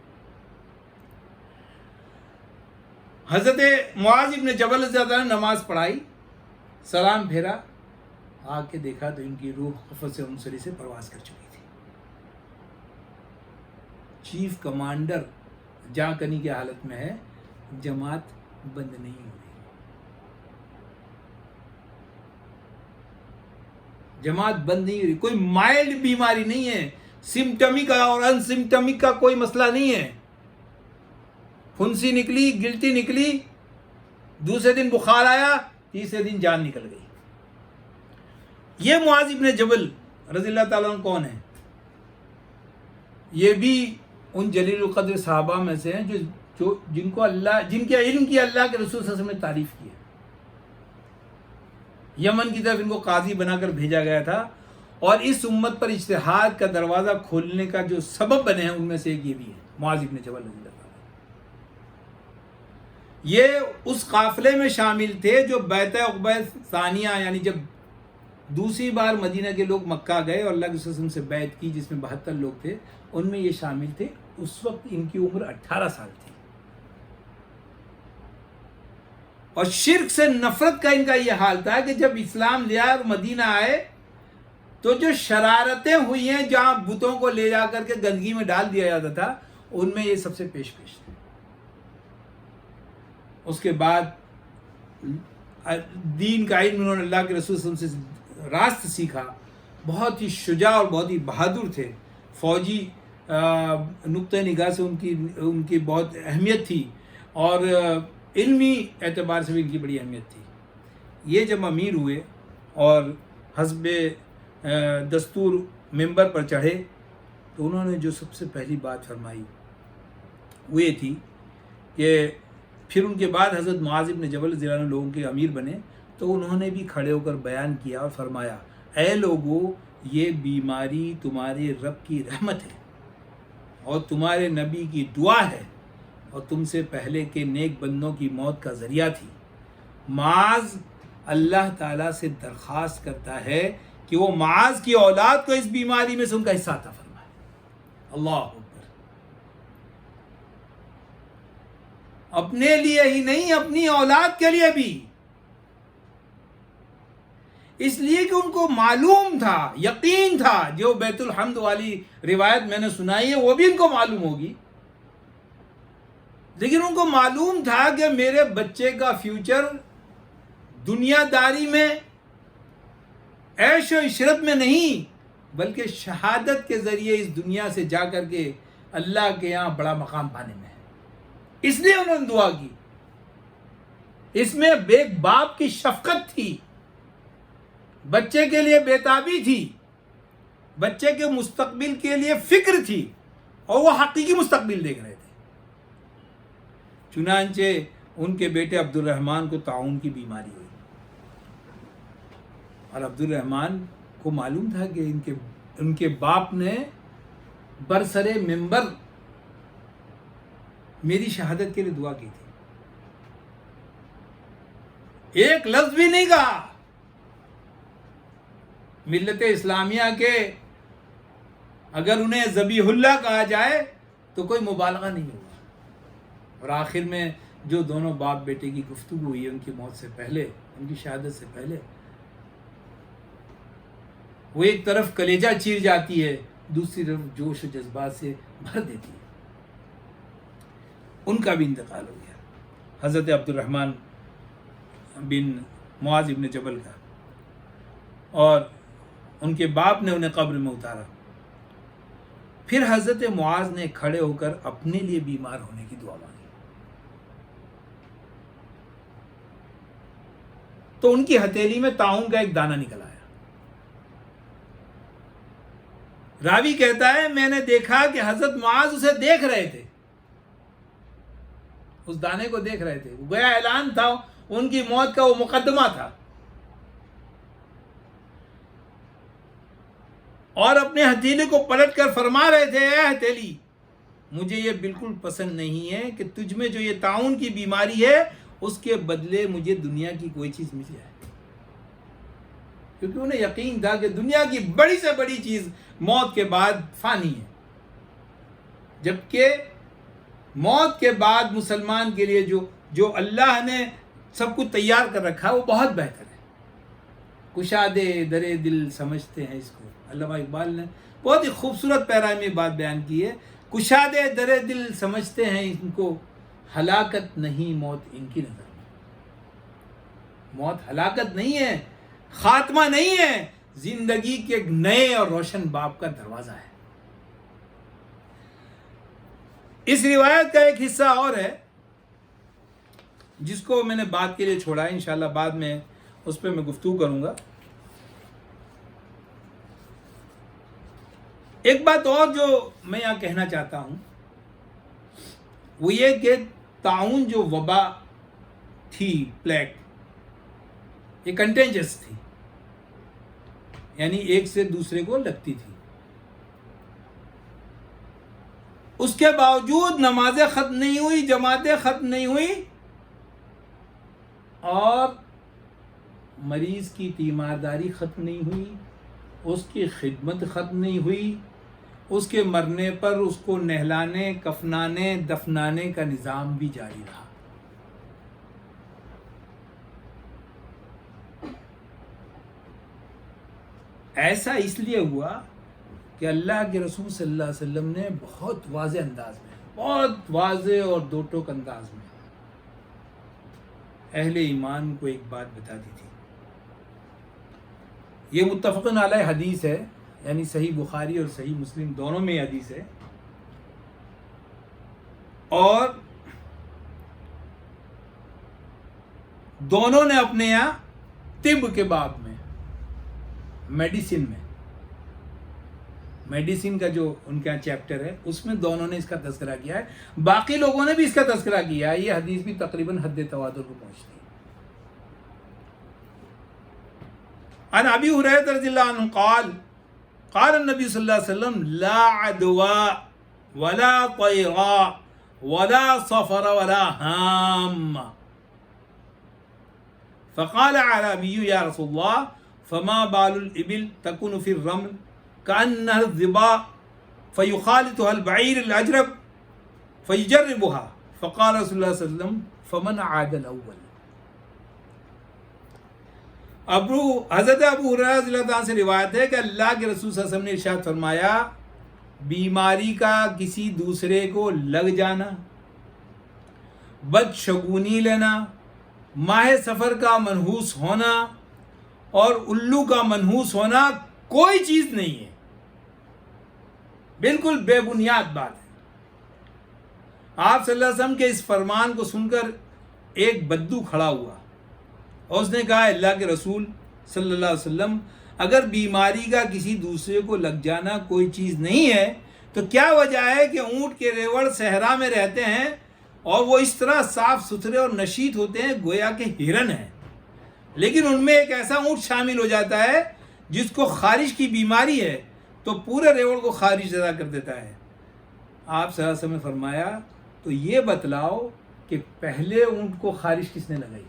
حضرت معاذ ابن جبل رضی اللہ عنہ نے نماز پڑھائی، سلام پھیرا، آ کے دیکھا تو ان کی روح قفص منصری سے پرواز کر چکی تھی۔ چیف کمانڈر جاں کنی کی حالت میں ہے، جماعت بند نہیں ہوئی، جماعت بند نہیں ہوئی۔ کوئی مائلڈ بیماری نہیں ہے، سمٹمک اور ان سمٹمک کا کوئی مسئلہ نہیں ہے۔ پھنسی نکلی، گلٹی نکلی، دوسرے دن بخار آیا، تیسرے دن جان نکل گئی۔ یہ معاذ ابن جبل رضی اللہ تعالیٰ عنہ کون ہیں؟ یہ بھی ان جلیل القدر صحابہ میں سے ہیں جن کے علم کی اللہ کے رسول صلی اللہ علیہ وسلم نے تعریف کی ہے۔ یمن کی طرف ان کو قاضی بنا کر بھیجا گیا تھا، اور اس امت پر اجتہاد کا دروازہ کھولنے کا جو سبب بنے ہیں ان میں سے ایک یہ بھی ہے، معاذ ابن جبل رضی اللہ تعالیٰ۔ یہ اس قافلے میں شامل تھے جو بیعت عقبہ ثانیہ، یعنی جب دوسری بار مدینہ کے لوگ مکہ گئے اور اللہ کے رسول سے بیعت کی، جس میں 72 لوگ تھے، ان میں یہ شامل تھے. اس وقت ان کی عمر 18 سال تھی، اور شرک سے نفرت کا ان کا یہ حال تھا کہ جب اسلام لیا اور مدینہ آئے تو جو شرارتیں ہوئی ہیں جہاں بتوں کو لے جا کر کے گندگی میں ڈال دیا جاتا تھا، ان میں یہ سب سے پیش تھے. اس کے بعد دین کا علم انہوں نے اللہ کے رسول صلی اللہ علیہ وسلم سے راست سیکھا. بہت ہی شجاع اور بہت ہی بہادر تھے. فوجی نقطہ نگاہ سے ان کی بہت اہمیت تھی، اور علمی اعتبار سے بھی ان کی بڑی اہمیت تھی. یہ جب امیر ہوئے اور حسب دستور ممبر پر چڑھے تو انہوں نے جو سب سے پہلی بات فرمائی وہ یہ تھی کہ پھر ان کے بعد حضرت معاذ بن جبل رضی اللہ عنہ لوگوں کے امیر بنے تو انہوں نے بھی کھڑے ہو کر بیان کیا اور فرمایا، اے لوگو، یہ بیماری تمہارے رب کی رحمت ہے اور تمہارے نبی کی دعا ہے اور تم سے پہلے کے نیک بندوں کی موت کا ذریعہ تھی. معاذ اللہ تعالیٰ سے درخواست کرتا ہے کہ وہ معاذ کی اولاد کو اس بیماری میں سے ان کا حصہ عطا فرمائے. اللہ اکبر. اپنے لیے ہی نہیں، اپنی اولاد کے لیے بھی، اس لیے کہ ان کو معلوم تھا، یقین تھا. جو بیت الحمد والی روایت میں نے سنائی ہے وہ بھی ان کو معلوم ہوگی، لیکن ان کو معلوم تھا کہ میرے بچے کا فیوچر دنیا داری میں، عیش و عشرت میں نہیں، بلکہ شہادت کے ذریعے اس دنیا سے جا کر کے اللہ کے یہاں بڑا مقام پانے میں ہے. اس لیے انہوں نے دعا کی. اس میں ایک باپ کی شفقت تھی، بچے کے لیے بیتابی تھی، بچے کے مستقبل کے لیے فکر تھی، اور وہ حقیقی مستقبل دیکھ رہے تھے. چنانچہ ان کے بیٹے عبد الرحمن کو طاعون کی بیماری ہوئی، اور عبد الرحمن کو معلوم تھا کہ ان کے باپ نے برسر منبر میری شہادت کے لیے دعا کی تھی. ایک لفظ بھی نہیں کہا. ملت اسلامیہ کے اگر انہیں ذبیح اللہ کہا جائے تو کوئی مبالغہ نہیں ہوگا. اور آخر میں جو دونوں باپ بیٹے کی گفتگو ہوئی ہے ان کی موت سے پہلے، ان کی شہادت سے پہلے، وہ ایک طرف کلیجہ چیر جاتی ہے، دوسری طرف جوش و جذبات سے بھر دیتی ہے. ان کا بھی انتقال ہو گیا، حضرت عبد الرحمن بن معاذ بن جبل کا، اور ان کے باپ نے انہیں قبر میں اتارا. پھر حضرت معاذ نے کھڑے ہو کر اپنے لیے بیمار ہونے کی دعا مانگی. تو ان کی ہتھیلی میں طاعون کا ایک دانہ نکل آیا. راوی کہتا ہے میں نے دیکھا کہ حضرت معاذ اسے دیکھ رہے تھے، اس دانے کو دیکھ رہے تھے. گویا اعلان تھا، ان کی موت کا وہ مقدمہ تھا. اور اپنے ہتھیلی کو پلٹ کر فرما رہے تھے، اے ہتھیلی، مجھے یہ بالکل پسند نہیں ہے کہ تجھ میں جو یہ طاعون کی بیماری ہے اس کے بدلے مجھے دنیا کی کوئی چیز مل جائے. کیونکہ انہیں یقین تھا کہ دنیا کی بڑی سے بڑی چیز موت کے بعد فانی ہے، جبکہ موت کے بعد مسلمان کے لیے جو اللہ نے سب کچھ تیار کر رکھا ہے وہ بہت بہتر ہے. کشادے در دل سمجھتے ہیں اس کو. علامہ اقبال نے بہت ہی خوبصورت پیرا میں بات بیان کی ہے. کشادے در دل سمجھتے ہیں ان کو، ہلاکت نہیں موت ان کی نظر میں. موت ہلاکت نہیں ہے، خاتمہ نہیں ہے، زندگی کے ایک نئے اور روشن باب کا دروازہ ہے. اس روایت کا ایک حصہ اور ہے جس کو میں نے بات کے لیے چھوڑا ہے، انشاءاللہ بعد میں اس پہ میں گفتگو کروں گا. ایک بات اور جو میں یہاں کہنا چاہتا ہوں وہ یہ کہ طاعون جو وبا تھی، پلیگ، یہ کنٹینجس تھی، یعنی ایک سے دوسرے کو لگتی تھی. اس کے باوجود نمازیں ختم نہیں ہوئی، جماعتیں ختم نہیں ہوئی، اور مریض کی تیمارداری ختم نہیں ہوئی، اس کی خدمت ختم نہیں ہوئی، اس کے مرنے پر اس کو نہلانے، کفنانے، دفنانے کا نظام بھی جاری رہا۔ ایسا اس لیے ہوا کہ اللہ کے رسول صلی اللہ علیہ وسلم نے بہت واضح انداز میں، بہت واضح اور دو ٹوک انداز میں اہل ایمان کو ایک بات بتا دی تھی۔ یہ متفقن علیہ حدیث ہے، یعنی صحیح بخاری اور صحیح مسلم دونوں میں یہ حدیث ہے، اور دونوں نے اپنے یہاں طب کے باب میں، میڈیسن کا جو ان کا چیپٹر ہے اس میں دونوں نے اس کا تذکرہ کیا ہے، باقی لوگوں نے بھی اس کا تذکرہ کیا ہے۔ یہ حدیث بھی تقریباً حد تواتر کو پہنچتی ہے۔ عن ابی ہریرہ رضی اللہ عنہ قال قال النبی صلی اللہ علیہ وسلم لا عدوا ولا طیرا ولا صفر ولا ہام، فقال اعرابی یا رسول اللہ فما بال الابل تكون في الرمل كأنها الظباء فيخالطها البعير الأجرب فيجربها، فقال رسول الله صلى الله عليه وسلم فمن عاد الأول۔ حضرت ابو ہریرہ رضی اللہ عنہ سے روایت ہے کہ اللہ کے رسول صلی اللہ علیہ وسلم نے ارشاد فرمایا، بیماری کا کسی دوسرے کو لگ جانا، بدشگونی لینا، ماہ سفر کا منحوس ہونا اور الو کا منحوس ہونا کوئی چیز نہیں ہے، بالکل بے بنیاد بات ہے۔ آپ صلی اللہ علیہ وسلم کے اس فرمان کو سن کر ایک بدو کھڑا ہوا اور اس نے کہا، اللہ کے رسول صلی اللہ علیہ وسلم، اگر بیماری کا کسی دوسرے کو لگ جانا کوئی چیز نہیں ہے تو کیا وجہ ہے کہ اونٹ کے ریوڑ صحرا میں رہتے ہیں اور وہ اس طرح صاف ستھرے اور نشیط ہوتے ہیں گویا کہ ہرن ہیں، لیکن ان میں ایک ایسا اونٹ شامل ہو جاتا ہے جس کو خارش کی بیماری ہے تو پورے ریوڑ کو خارش زدہ کر دیتا ہے۔ آپ صلی اللہ علیہ وسلم نے فرمایا، تو یہ بتلاؤ کہ پہلے اونٹ کو خارش کس نے لگائی؟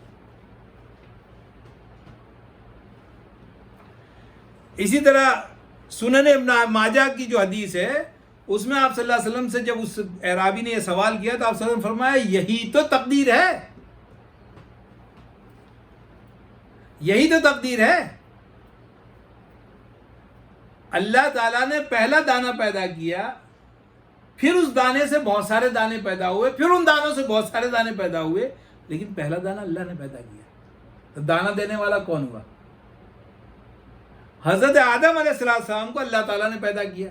اسی طرح سنن ابن ماجہ کی جو حدیث ہے اس میں آپ صلی اللہ علیہ وسلم سے جب اس اعرابی نے یہ سوال کیا تو آپ صلی اللہ علیہ وسلم نے فرمایا، یہی تو تقدیر ہے، یہی تو تقدیر ہے۔ اللہ تعالیٰ نے پہلا دانہ پیدا کیا، پھر اس دانے سے بہت سارے دانے پیدا ہوئے، پھر ان دانوں سے بہت سارے دانے پیدا ہوئے، لیکن پہلا دانہ اللہ نے پیدا کیا۔ تو دانہ دینے والا کون ہوا؟ حضرت آدم علیہ السلام کو اللہ تعالیٰ نے پیدا کیا،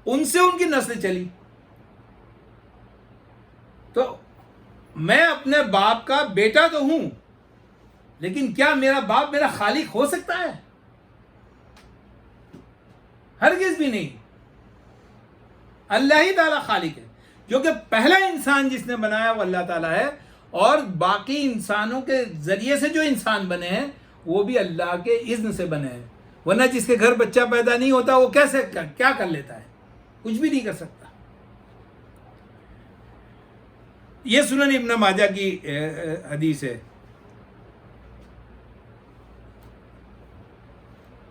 ان سے ان کی نسل چلی۔ تو میں اپنے باپ کا بیٹا تو ہوں، لیکن کیا میرا باپ میرا خالق ہو سکتا ہے؟ ہرگز بھی نہیں۔ اللہ ہی تعالیٰ خالق ہے، جو کہ پہلا انسان جس نے بنایا وہ اللہ تعالیٰ ہے، اور باقی انسانوں کے ذریعے سے جو انسان بنے ہیں وہ بھی اللہ کے اذن سے بنے ہیں، ورنہ جس کے گھر بچہ پیدا نہیں ہوتا وہ کیسے کیا کر لیتا ہے؟ کچھ بھی نہیں کر سکتا۔ یہ سنن ابن ماجہ کی حدیث ہے۔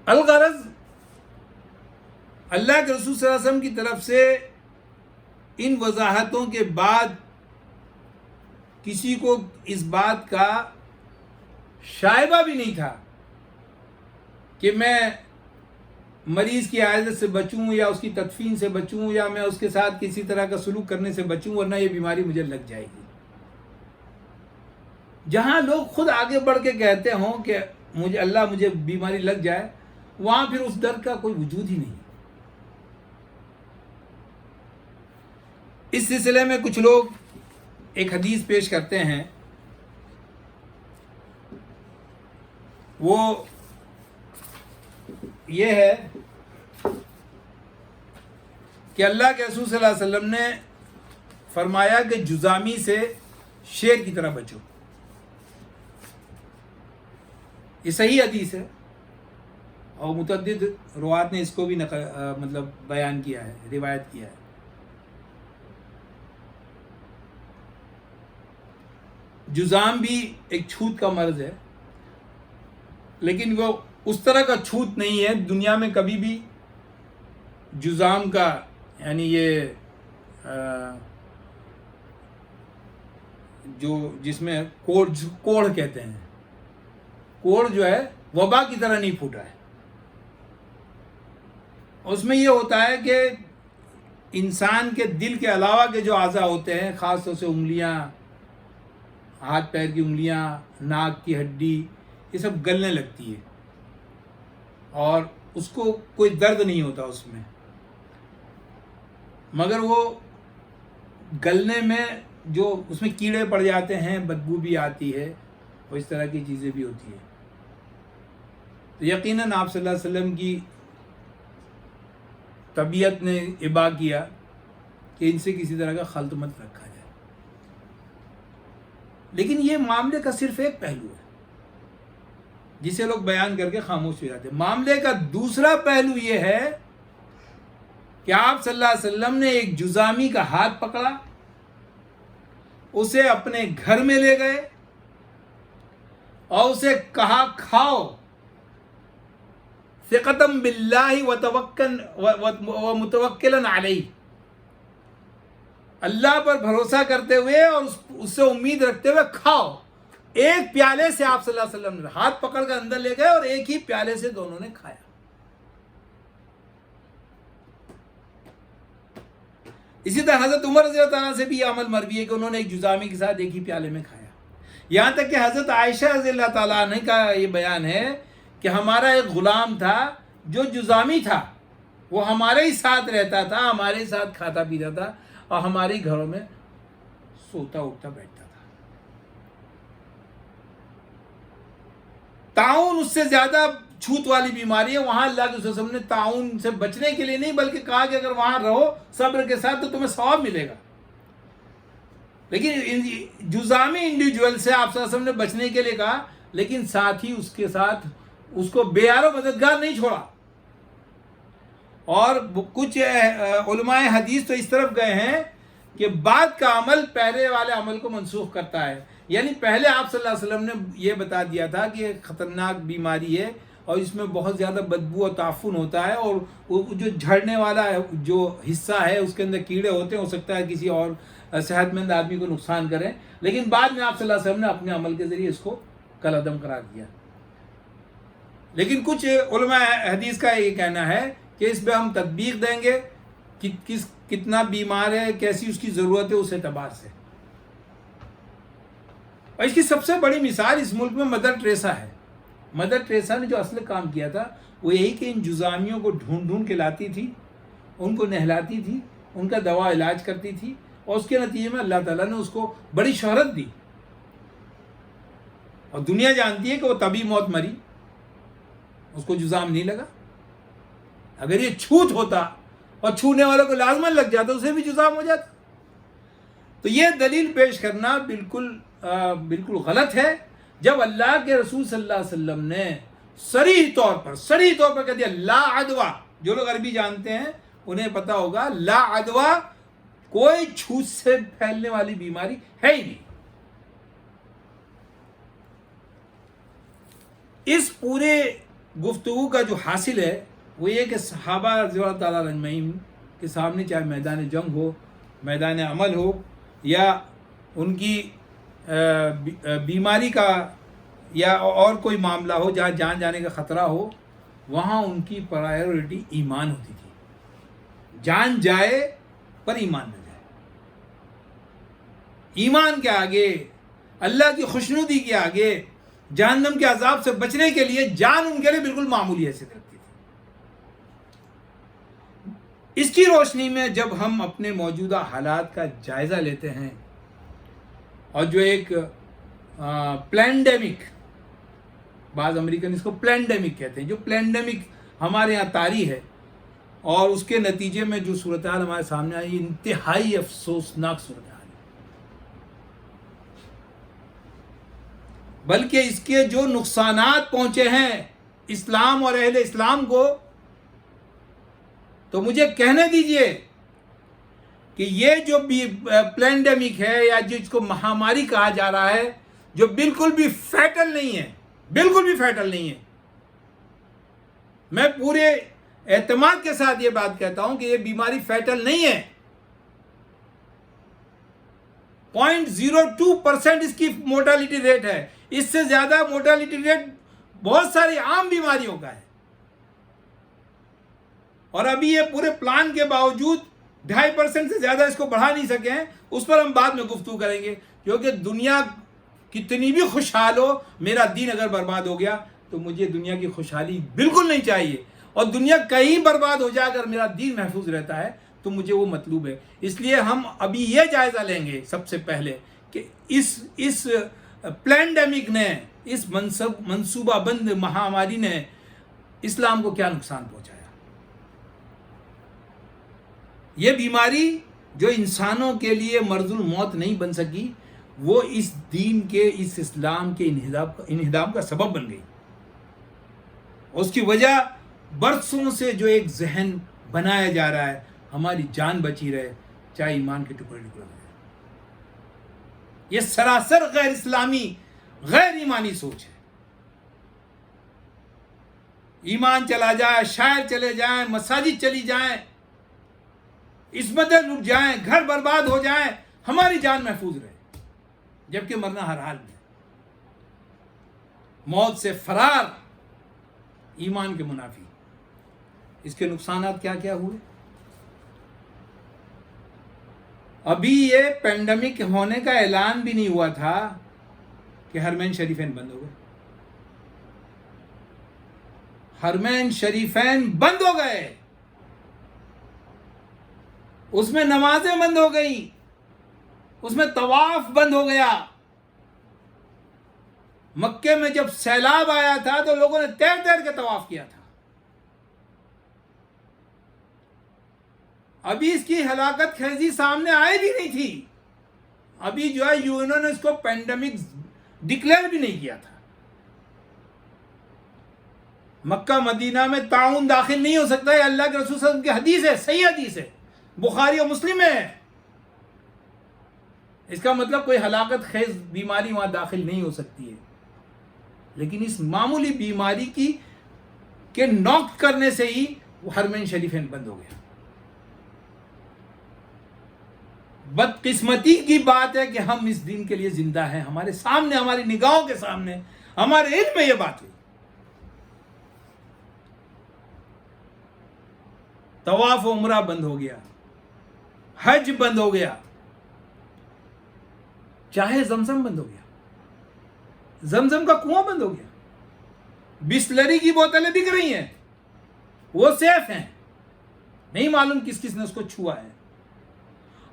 الغرض، اللہ کے رسول صلی اللہ علیہ وسلم کی طرف سے ان وضاحتوں کے بعد کسی کو اس بات کا شائبہ بھی نہیں تھا کہ میں مریض کی عیادت سے بچوں یا اس کی تدفین سے بچوں یا میں اس کے ساتھ کسی طرح کا سلوک کرنے سے بچوں ورنہ یہ بیماری مجھے لگ جائے گی۔ جہاں لوگ خود آگے بڑھ کے کہتے ہوں کہ مجھے بیماری لگ جائے، وہاں پھر اس ڈر کا کوئی وجود ہی نہیں۔ اس سلسلے میں کچھ لوگ ایک حدیث پیش کرتے ہیں، وہ یہ ہے کہ اللہ کے رسول صلی اللہ علیہ وسلم نے فرمایا کہ جذامی سے شیر کی طرح بچو۔ یہ صحیح حدیث ہے اور متعدد روایات نے اس کو بھی بیان کیا ہے، روایت کیا ہے۔ جزام بھی ایک چھوت کا مرض ہے، لیکن وہ اس طرح کا چھوت نہیں ہے. دنیا میں کبھی بھی جزام کا یعنی یہ جو جس میں کوڑ کہتے ہیں، کوڑ جو ہے وبا کی طرح نہیں پھوٹا ہے. اس میں یہ ہوتا ہے کہ انسان کے دل کے علاوہ کے جو اعضاء ہوتے ہیں، خاص طور سے انگلیاں، ہاتھ پیر کی انگلیاں، ناک کی ہڈی، یہ سب گلنے لگتی ہے اور اس کو کوئی درد نہیں ہوتا اس میں، مگر وہ گلنے میں جو اس میں کیڑے پڑ جاتے ہیں، بدبو بھی آتی ہے اور اس طرح کی چیزیں بھی ہوتی ہیں. تو یقیناً آپ صلی اللہ علیہ وسلم کی طبیعت نے ابا کیا کہ ان سے کسی طرح کا خلط مت رکھا جائے. لیکن یہ معاملے کا صرف ایک پہلو ہے جسے لوگ بیان کر کے خاموش ہو جاتے ہیں. معاملے کا دوسرا پہلو یہ ہے کہ آپ صلی اللہ علیہ وسلم نے ایک جزامی کا ہاتھ پکڑا، اسے اپنے گھر میں لے گئے اور اسے کہا کھاؤ، ثقتم باللہ ومتوکلا علیہ، اللہ پر بھروسہ کرتے ہوئے اور اس سے امید رکھتے ہوئے کھاؤ. ایک پیالے سے آپ صلی اللہ علیہ وسلم نے ہاتھ پکڑ کر اندر لے گئے اور ایک ہی پیالے سے دونوں نے کھایا. اسی طرح حضرت عمر رضی اللہ عنہ سے بھی یہ عمل مروی ہے کہ انہوں نے ایک جزامی کے ساتھ ایک ہی پیالے میں کھایا. یہاں تک کہ حضرت عائشہ رضی اللہ تعالیٰ عنہ کا یہ بیان ہے کہ ہمارا ایک غلام تھا جو جزامی تھا، وہ ہمارے ہی ساتھ رہتا تھا، ہمارے ہی ساتھ کھاتا پیتا تھا اور ہمارے ہی گھروں میں سوتا اٹھتا بیٹھتا تھا. تعاون اس سے زیادہ چھوت والی بیماری ہے. وہاں اللہ کے رسول نے تعاون سے بچنے کے لیے نہیں بلکہ کہا کہ اگر وہاں رہو صبر کے ساتھ تو تمہیں ثواب ملے گا. لیکن جزامی انڈیویجول سے آپ صلی اللہ علیہ وسلم نے بچنے کے لیے کہا، لیکن ساتھ ہی اس کے ساتھ اس کو بے یار و مددگار نہیں چھوڑا. اور کچھ علماء حدیث تو اس طرف گئے ہیں کہ بعد کا عمل پہلے والے عمل کو منسوخ کرتا ہے. یعنی پہلے آپ صلی اللہ علیہ وسلم نے یہ بتا دیا تھا کہ ایک خطرناک بیماری ہے اور اس میں بہت زیادہ بدبو اور تعفن ہوتا ہے اور جو جھڑنے والا جو حصہ ہے اس کے اندر کیڑے ہوتے ہیں، ہو سکتا ہے کسی اور صحت مند آدمی کو نقصان کریں. لیکن بعد میں آپ صلی اللہ علیہ وسلم نے اپنے عمل کے ذریعے اس کو کالعدم قرار دیا. لیکن کچھ علماء حدیث کا یہ کہنا ہے کہ اس پہ ہم تطبیق دیں گے کہ کتنا بیمار ہے، کیسی اس کی ضرورت ہے اس اعتبار سے. اور اس کی سب سے بڑی مثال اس ملک میں مدر ٹریسا ہے. مدر ٹریسا نے جو اصل کام کیا تھا وہ یہی کہ ان جزامیوں کو ڈھونڈ ڈھونڈ کے لاتی تھی، ان کو نہلاتی تھی، ان کا دوا علاج کرتی تھی اور اس کے نتیجے میں اللہ تعالیٰ نے اس کو بڑی شہرت دی. اور دنیا جانتی ہے کہ وہ تبھی موت مری، اس کو جزام نہیں لگا. اگر یہ چھوت ہوتا اور چھونے والوں کو لازماً لگ جاتا اسے بھی جزام ہو جاتا. تو یہ دلیل پیش کرنا بالکل غلط ہے جب اللہ کے رسول صلی اللہ علیہ وسلم نے صریح طور پر کہہ دیا لا عدوہ. جو لوگ عربی جانتے ہیں انہیں پتا ہوگا لا عدوہ کوئی چھوت سے پھیلنے والی بیماری ہے ہی نہیں. اس پورے گفتگو کا جو حاصل ہے وہ یہ کہ صحابہ رضی اللہ تعالیٰ عنہم کے سامنے چاہے میدان جنگ ہو، میدان عمل ہو یا ان کی بیماری کا یا اور کوئی معاملہ ہو جہاں جان جانے کا خطرہ ہو، وہاں ان کی پرائیورٹی ایمان ہوتی تھی. جان جائے پر ایمان نہ جائے. ایمان کے آگے، اللہ کی خوشنودی کے آگے، جہنم کے عذاب سے بچنے کے لیے جان ان کے لیے بالکل معمولی حیثیت رکھتی تھی. اس کی روشنی میں جب ہم اپنے موجودہ حالات کا جائزہ لیتے ہیں اور جو ایک پلینڈیمک، بعض امریکن اس کو پلینڈیمک کہتے ہیں، جو پلینڈیمک ہمارے یہاں طاری ہے اور اس کے نتیجے میں جو صورتحال ہمارے سامنے آئی، انتہائی افسوسناک صورتحال ہے. بلکہ اس کے جو نقصانات پہنچے ہیں اسلام اور اہل اسلام کو، تو مجھے کہنے دیجئے کہ یہ جو بھی پلینڈیمک ہے یا جس کو مہاماری کہا جا رہا ہے، جو بالکل بھی فیٹل نہیں ہے، بالکل بھی فیٹل نہیں ہے. میں پورے اعتماد کے ساتھ یہ بات کہتا ہوں کہ یہ بیماری فیٹل نہیں ہے. 0.02% اس کی موٹیلٹی ریٹ ہے. اس سے زیادہ موٹیلٹی ریٹ بہت ساری عام بیماریوں کا ہے. اور ابھی یہ پورے پلان کے باوجود 2.5% سے زیادہ اس کو بڑھا نہیں سکے ہیں. اس پر ہم بعد میں گفتگو کریں گے، کیونکہ دنیا کتنی بھی خوشحال ہو، میرا دین اگر برباد ہو گیا تو مجھے دنیا کی خوشحالی بالکل نہیں چاہیے. اور دنیا کہیں برباد ہو جائے اگر میرا دین محفوظ رہتا ہے تو مجھے وہ مطلوب ہے. اس لیے ہم ابھی یہ جائزہ لیں گے سب سے پہلے کہ اس پلینڈیمک نے، اس منصوبہ بند مہاماری نے اسلام کو کیا نقصان پہنچایا. یہ بیماری جو انسانوں کے لیے مرض الموت نہیں بن سکی، وہ اس دین کے، اس اسلام کے انہدام کا سبب بن گئی. اس کی وجہ برسوں سے جو ایک ذہن بنایا جا رہا ہے، ہماری جان بچی رہے چاہے ایمان کے ٹکڑے ٹکڑے ہو جائے. یہ سراسر غیر اسلامی، غیر ایمانی سوچ ہے. ایمان چلا جائے، شاعر چلے جائیں، مساجد چلی جائیں، عصمتیں لٹ جائیں، گھر برباد ہو جائیں، ہماری جان محفوظ رہے، جبکہ مرنا ہر حال میں. موت سے فرار ایمان کے منافی. اس کے نقصانات کیا کیا ہوئے؟ ابھی یہ پینڈیمک ہونے کا اعلان بھی نہیں ہوا تھا کہ حرمین شریفین بند ہو گئے. حرمین شریفین بند ہو گئے، اس میں نمازیں بند ہو گئی، اس میں طواف بند ہو گیا. مکے میں جب سیلاب آیا تھا تو لوگوں نے تیر تیر کے طواف کیا تھا. ابھی اس کی ہلاکت خیزی سامنے آئی بھی نہیں تھی. ابھی جو ہے یونو نے اس کو پینڈیمک ڈکلیئر بھی نہیں کیا تھا. مکہ مدینہ میں طاعون داخل نہیں ہو سکتا ہے، اللہ کے رسول صلی اللہ علیہ وسلم کی حدیث ہے، صحیح حدیث ہے، بخاری اور مسلم ہے. اس کا مطلب کوئی ہلاکت خیز بیماری وہاں داخل نہیں ہو سکتی ہے. لیکن اس معمولی بیماری کے نوک کرنے سے ہی وہ حرمین شریفین بند ہو گیا. بدقسمتی کی بات ہے کہ ہم اس دین کے لیے زندہ ہیں، ہمارے سامنے، ہماری نگاہوں کے سامنے، ہمارے علم میں یہ بات ہوئی. طواف و عمرہ بند ہو گیا، حج بند ہو گیا، چاہے زمزم بند ہو گیا، زمزم کا کنواں بند ہو گیا. بسلری کی بوتلیں بک رہی ہیں، وہ سیف ہیں، نہیں معلوم کس کس نے اس کو چھوا ہے.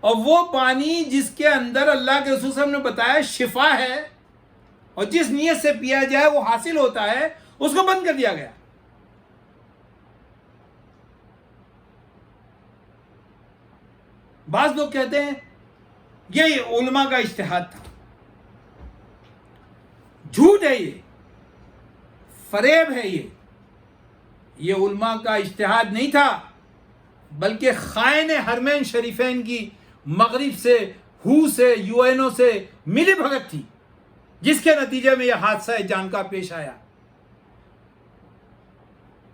اور وہ پانی جس کے اندر اللہ کے رسول صلی اللہ علیہ وسلم نے بتایا شفا ہے اور جس نیت سے پیا جائے وہ حاصل ہوتا ہے، اس کو بند کر دیا گیا. بعض لوگ کہتے ہیں یہ علماء کا اجتہاد تھا. جھوٹ ہے، یہ فریب ہے. یہ علماء کا اجتہاد نہیں تھا، بلکہ خائن حرمین شریفین کی مغرب سے، سے یو این او سے ملی بھگت تھی، جس کے نتیجے میں یہ حادثہ جان کا پیش آیا.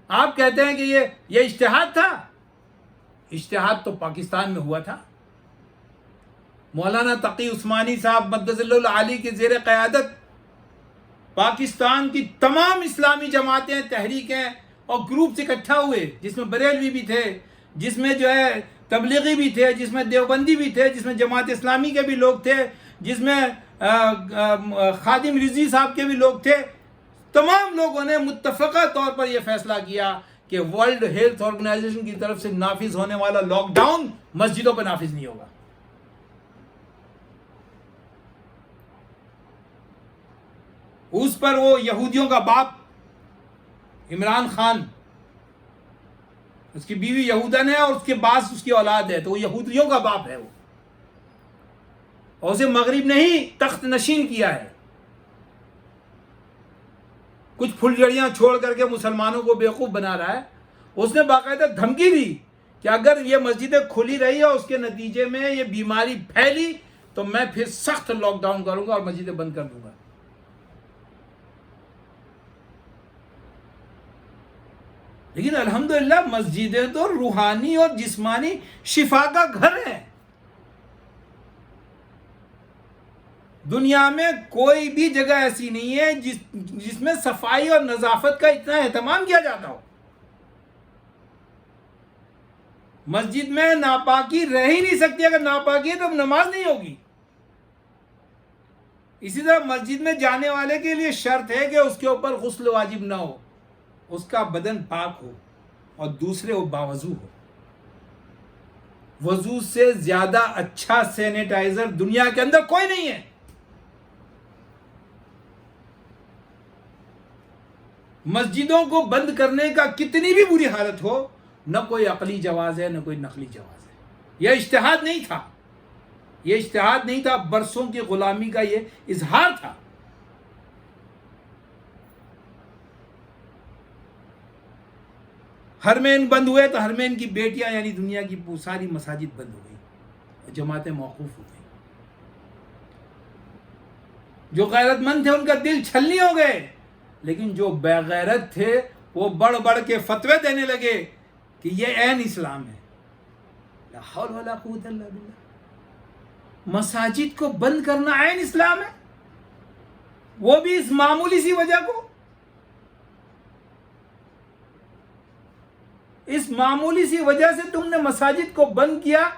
آپ کہتے ہیں کہ یہ اجتہاد تھا. اجتہاد تو پاکستان میں ہوا تھا. مولانا تقی عثمانی صاحب مدظ اللہ العالی کے زیر قیادت پاکستان کی تمام اسلامی جماعتیں، تحریکیں اور گروپس اکٹھا ہوئے، جس میں بریلوی بھی تھے، جس میں جو ہے تبلیغی بھی تھے، جس میں دیوبندی بھی تھے، جس میں جماعت اسلامی کے بھی لوگ تھے، جس میں خادم رضوی صاحب کے بھی لوگ تھے. تمام لوگوں نے متفقہ طور پر یہ فیصلہ کیا کہ ورلڈ ہیلتھ آرگنائزیشن کی طرف سے نافذ ہونے والا لاک ڈاؤن مسجدوں پر نافذ نہیں ہوگا. اس پر وہ یہودیوں کا باپ عمران خان، اس کی بیوی یہودن ہے اور اس کے بعد اس کی اولاد ہے، تو وہ یہودیوں کا باپ ہے وہ، اور اسے مغرب نے ہی تخت نشین کیا ہے. کچھ پھلجڑیاں چھوڑ کر کے مسلمانوں کو بیوقوف بنا رہا ہے. اس نے باقاعدہ دھمکی دی کہ اگر یہ مسجدیں کھلی رہی اور اس کے نتیجے میں یہ بیماری پھیلی تو میں پھر سخت لاک ڈاؤن کروں گا اور مسجدیں بند کر دوں گا. لیکن الحمدللہ مسجدیں تو روحانی اور جسمانی شفا کا گھر ہے. دنیا میں کوئی بھی جگہ ایسی نہیں ہے جس میں صفائی اور نظافت کا اتنا اہتمام کیا جاتا ہو. مسجد میں ناپاکی رہ ہی نہیں سکتی. اگر ناپاکی ہے تو نماز نہیں ہوگی. اسی طرح مسجد میں جانے والے کے لیے شرط ہے کہ اس کے اوپر غسل واجب نہ ہو, اس کا بدن پاک ہو اور دوسرے وہ باوضو ہو. وضو سے زیادہ اچھا سینیٹائزر دنیا کے اندر کوئی نہیں ہے. مسجدوں کو بند کرنے کا کتنی بھی بری حالت ہو, نہ کوئی عقلی جواز ہے نہ کوئی نقلی جواز ہے. یہ اجتہاد نہیں تھا, یہ اجتہاد نہیں تھا, برسوں کی غلامی کا یہ اظہار تھا. حرمین بند ہوئے تو حرمین کی بیٹیاں یعنی دنیا کی ساری مساجد بند ہو گئی اور جماعتیں موقوف ہو گئی. جو غیرت مند تھے ان کا دل چھلنی ہو گئے, لیکن جو بغیرت تھے وہ بڑھ بڑھ کے فتوے دینے لگے کہ یہ عین اسلام ہے. لا حول ولا قوت الا باللہ. مساجد کو بند کرنا عین اسلام ہے, وہ بھی اس معمولی سی وجہ کو. اس معمولی سی وجہ سے تم نے مساجد کو بند کیا.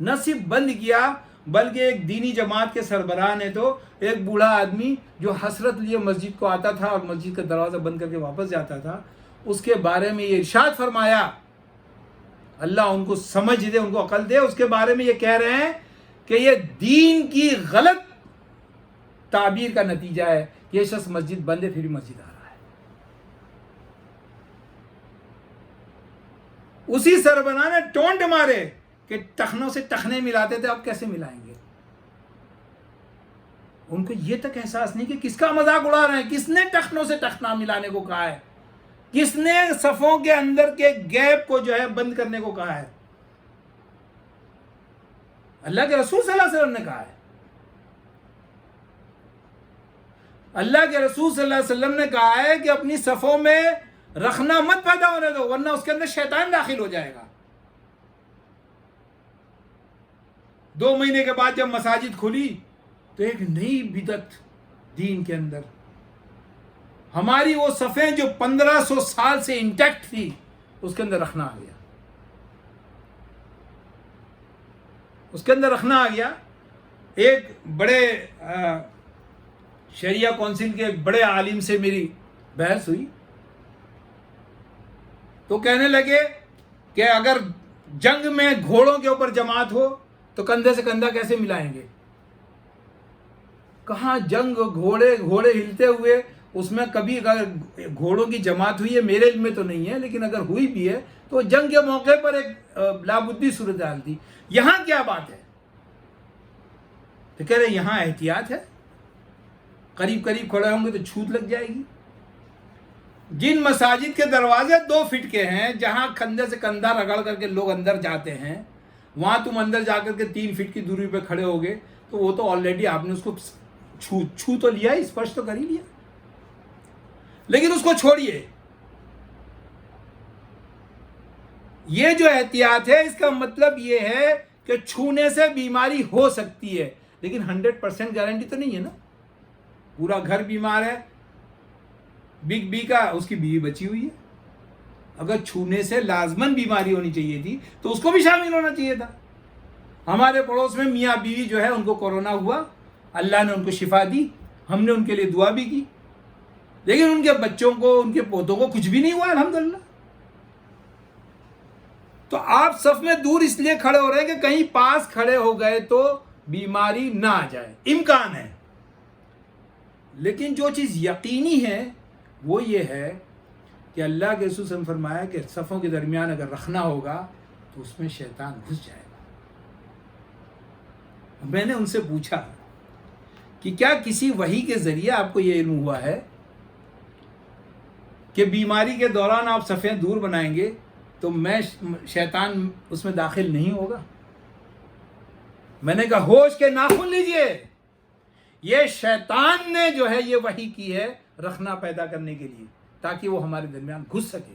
نہ صرف بند کیا بلکہ ایک دینی جماعت کے سربراہ نے تو ایک بوڑھا آدمی جو حسرت لیے مسجد کو آتا تھا اور مسجد کا دروازہ بند کر کے واپس جاتا تھا, اس کے بارے میں یہ ارشاد فرمایا, اللہ ان کو سمجھ دے, ان کو عقل دے. اس کے بارے میں یہ کہہ رہے ہیں کہ یہ دین کی غلط تعبیر کا نتیجہ ہے. یہ شخص مسجد بند ہے پھر بھی مسجد آ رہا ہے. اسی سربراہ نے ٹونٹ مارے کہ ٹخنوں سے ٹخنے ملاتے تھے, اب کیسے ملائیں گے. ان کو یہ تک احساس نہیں کہ کس کا مذاق اڑا رہے ہیں. کس نے ٹخنوں سے ٹخنا ملانے کو کہا ہے؟ کس نے صفوں کے اندر کے گیپ کو جو ہے بند کرنے کو کہا ہے؟ اللہ کے رسول صلی اللہ علیہ وسلم نے کہا ہے. اللہ کے رسول صلی اللہ علیہ وسلم نے کہا ہے کہ اپنی صفوں میں رخنا مت پیدا ہونے دو, ورنہ اس کے اندر شیطان داخل ہو جائے گا. 2 مہینے کے بعد جب مساجد کھلی تو ایک نئی بدعت دین کے اندر, ہماری وہ صفیں جو 1500 سال سے انٹیکٹ تھی اس کے اندر رکھنا آ گیا. اس کے اندر رکھنا آ گیا. ایک بڑے شریعہ کونسل کے ایک بڑے عالم سے میری بحث ہوئی تو کہنے لگے کہ اگر جنگ میں گھوڑوں کے اوپر جماعت ہو تو کندھے سے کندھا کیسے ملائیں گے. کہاں جنگ, گھوڑے ہلتے ہوئے, اس میں کبھی اگر گھوڑوں کی جماعت ہوئی ہے میرے علم میں تو نہیں ہے, لیکن اگر ہوئی بھی ہے تو جنگ کے موقع پر ایک لابدی صورتحال تھی. یہاں کیا بات ہے؟ تو کہہ رہے یہاں احتیاط ہے, قریب قریب کھڑے ہوں گے تو چھوت لگ جائے گی. جن مساجد کے دروازے 2 فٹ کے ہیں, جہاں کندھے سے کندھا رگڑ کر کے لوگ اندر جاتے ہیں, وہاں تم اندر جا کر کے 3 فٹ کی دوری پہ کھڑے ہوگے تو وہ تو آلریڈی آپ نے اس کو چھو تو لیا, اسپرش تو کر ہی لیا, لیکن اس کو چھوڑیے. یہ جو احتیاط ہے اس کا مطلب یہ ہے کہ چھونے سے بیماری ہو سکتی ہے, لیکن 100% گارنٹی تو نہیں ہے نا. پورا گھر بیمار ہے, بگ بی کا اس کی بیوی بچی ہوئی ہے, اگر چھونے سے لازماً بیماری ہونی چاہیے تھی تو اس کو بھی شامل ہونا چاہیے تھا. ہمارے پڑوس میں میاں بیوی جو ہے ان کو کورونا ہوا, اللہ نے ان کو شفا دی, ہم نے ان کے لیے دعا بھی کی, لیکن ان کے بچوں کو, ان کے پوتوں کو کچھ بھی نہیں ہوا الحمدللہ. تو آپ صف میں دور اس لیے کھڑے ہو رہے ہیں کہ کہیں پاس کھڑے ہو گئے تو بیماری نہ آ جائے, امکان ہے. لیکن جو چیز یقینی ہے وہ یہ ہے کہ اللہ کے رسول صلی اللہ علیہ وسلم نے فرمایا کہ صفوں کے درمیان اگر رکھنا ہوگا تو اس میں شیطان گھس جائے گا. میں نے ان سے پوچھا کہ کیا کسی وحی کے ذریعے آپ کو یہ علم ہوا ہے کہ بیماری کے دوران آپ صفیں دور بنائیں گے تو شیطان اس میں داخل نہیں ہوگا؟ میں نے کہا ہوش کے ناخن لیجئے, یہ شیطان نے جو ہے یہ وحی کی ہے رکھنا پیدا کرنے کے لیے, تاکہ وہ ہمارے درمیان گھس سکے.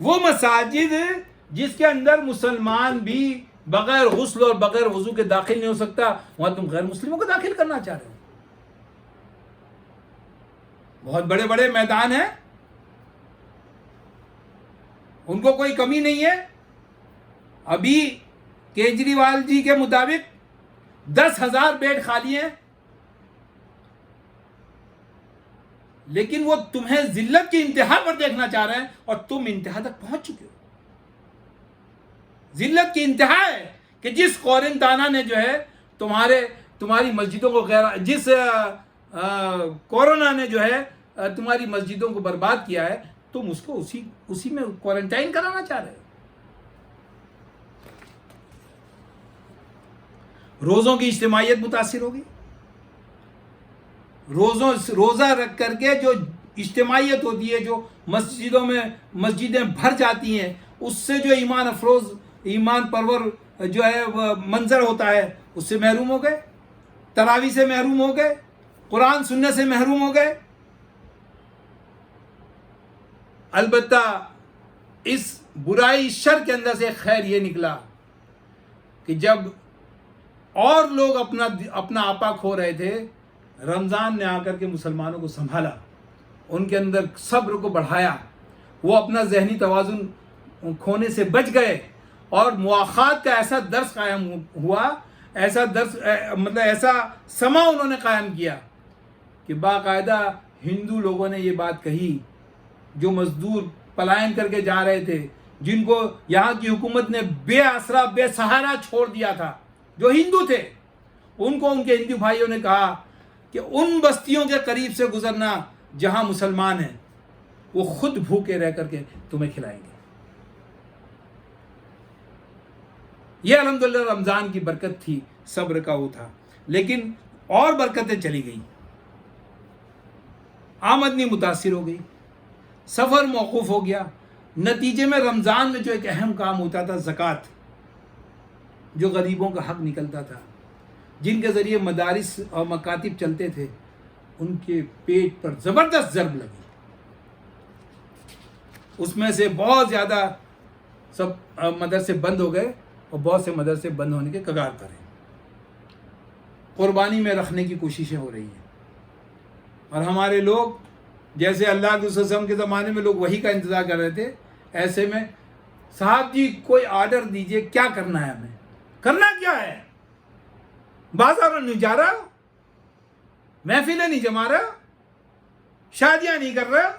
وہ مساجد جس کے اندر مسلمان بھی بغیر غسل اور بغیر وضو کے داخل نہیں ہو سکتا، وہاں تم غیر مسلموں کو داخل کرنا چاہ رہے ہو. بہت بڑے بڑے میدان ہیں، ان کو کوئی کمی نہیں ہے. ابھی کیجریوال جی کے مطابق 10,000 بیڈ خالی ہیں، لیکن وہ تمہیں ذلت کی انتہا پر دیکھنا چاہ رہے ہیں اور تم انتہا تک پہنچ چکے ہو. ذلت کی انتہا ہے کہ جس قورنطانہ نے جو ہے تمہاری مسجدوں کو جس کورونا نے جو ہے تمہاری مسجدوں کو برباد کیا ہے، تم اس کو اسی میں کوارنٹائن کرانا چاہ رہے ہو. روزوں کی اجتماعیت متاثر ہوگی. روزہ رکھ کر کے جو اجتماعیت ہوتی ہے، جو مسجدیں بھر جاتی ہیں، اس سے جو ایمان پرور جو ہے وہ منظر ہوتا ہے، اس سے محروم ہو گئے. تراویح سے محروم ہو گئے، قرآن سننے سے محروم ہو گئے. البتہ اس برائی شر کے اندر سے خیر یہ نکلا کہ جب اور لوگ اپنا آپا کھو رہے تھے، رمضان نے آ کر کے مسلمانوں کو سنبھالا، ان کے اندر صبر کو بڑھایا، وہ اپنا ذہنی توازن کھونے سے بچ گئے اور مواخات کا ایسا درس قائم ہوا، ایسا سما انہوں نے قائم کیا کہ باقاعدہ ہندو لوگوں نے یہ بات کہی، جو مزدور پلائن کر کے جا رہے تھے، جن کو یہاں کی حکومت نے بے آسرا بے سہارا چھوڑ دیا تھا، جو ہندو تھے، ان کو ان کے ہندو بھائیوں نے کہا کہ ان بستیوں کے قریب سے گزرنا جہاں مسلمان ہیں، وہ خود بھوکے رہ کر کے تمہیں کھلائیں گے. یہ الحمدللہ رمضان کی برکت تھی، صبر کا وہ تھا. لیکن اور برکتیں چلی گئیں، آمدنی متاثر ہو گئی، سفر موقوف ہو گیا. نتیجے میں رمضان میں جو ایک اہم کام ہوتا تھا، زکوٰۃ، جو غریبوں کا حق نکلتا تھا، جن کے ذریعے مدارس اور مکاتب چلتے تھے، ان کے پیٹ پر زبردست ضرب لگی. اس میں سے بہت زیادہ سب مدرسے بند ہو گئے اور بہت سے مدرسے بند ہونے کے کگار پر ہیں. قربانی میں رکھنے کی کوششیں ہو رہی ہیں، اور ہمارے لوگ جیسے اللہ کے وسلم کے زمانے میں لوگ وحی کا انتظار کر رہے تھے، ایسے میں صاحب جی کوئی آرڈر دیجئے، کیا کرنا ہے، ہمیں کرنا کیا ہے؟ بازار نہیں جا رہا، محفلیں نہیں جما رہا، شادیاں نہیں کر رہا،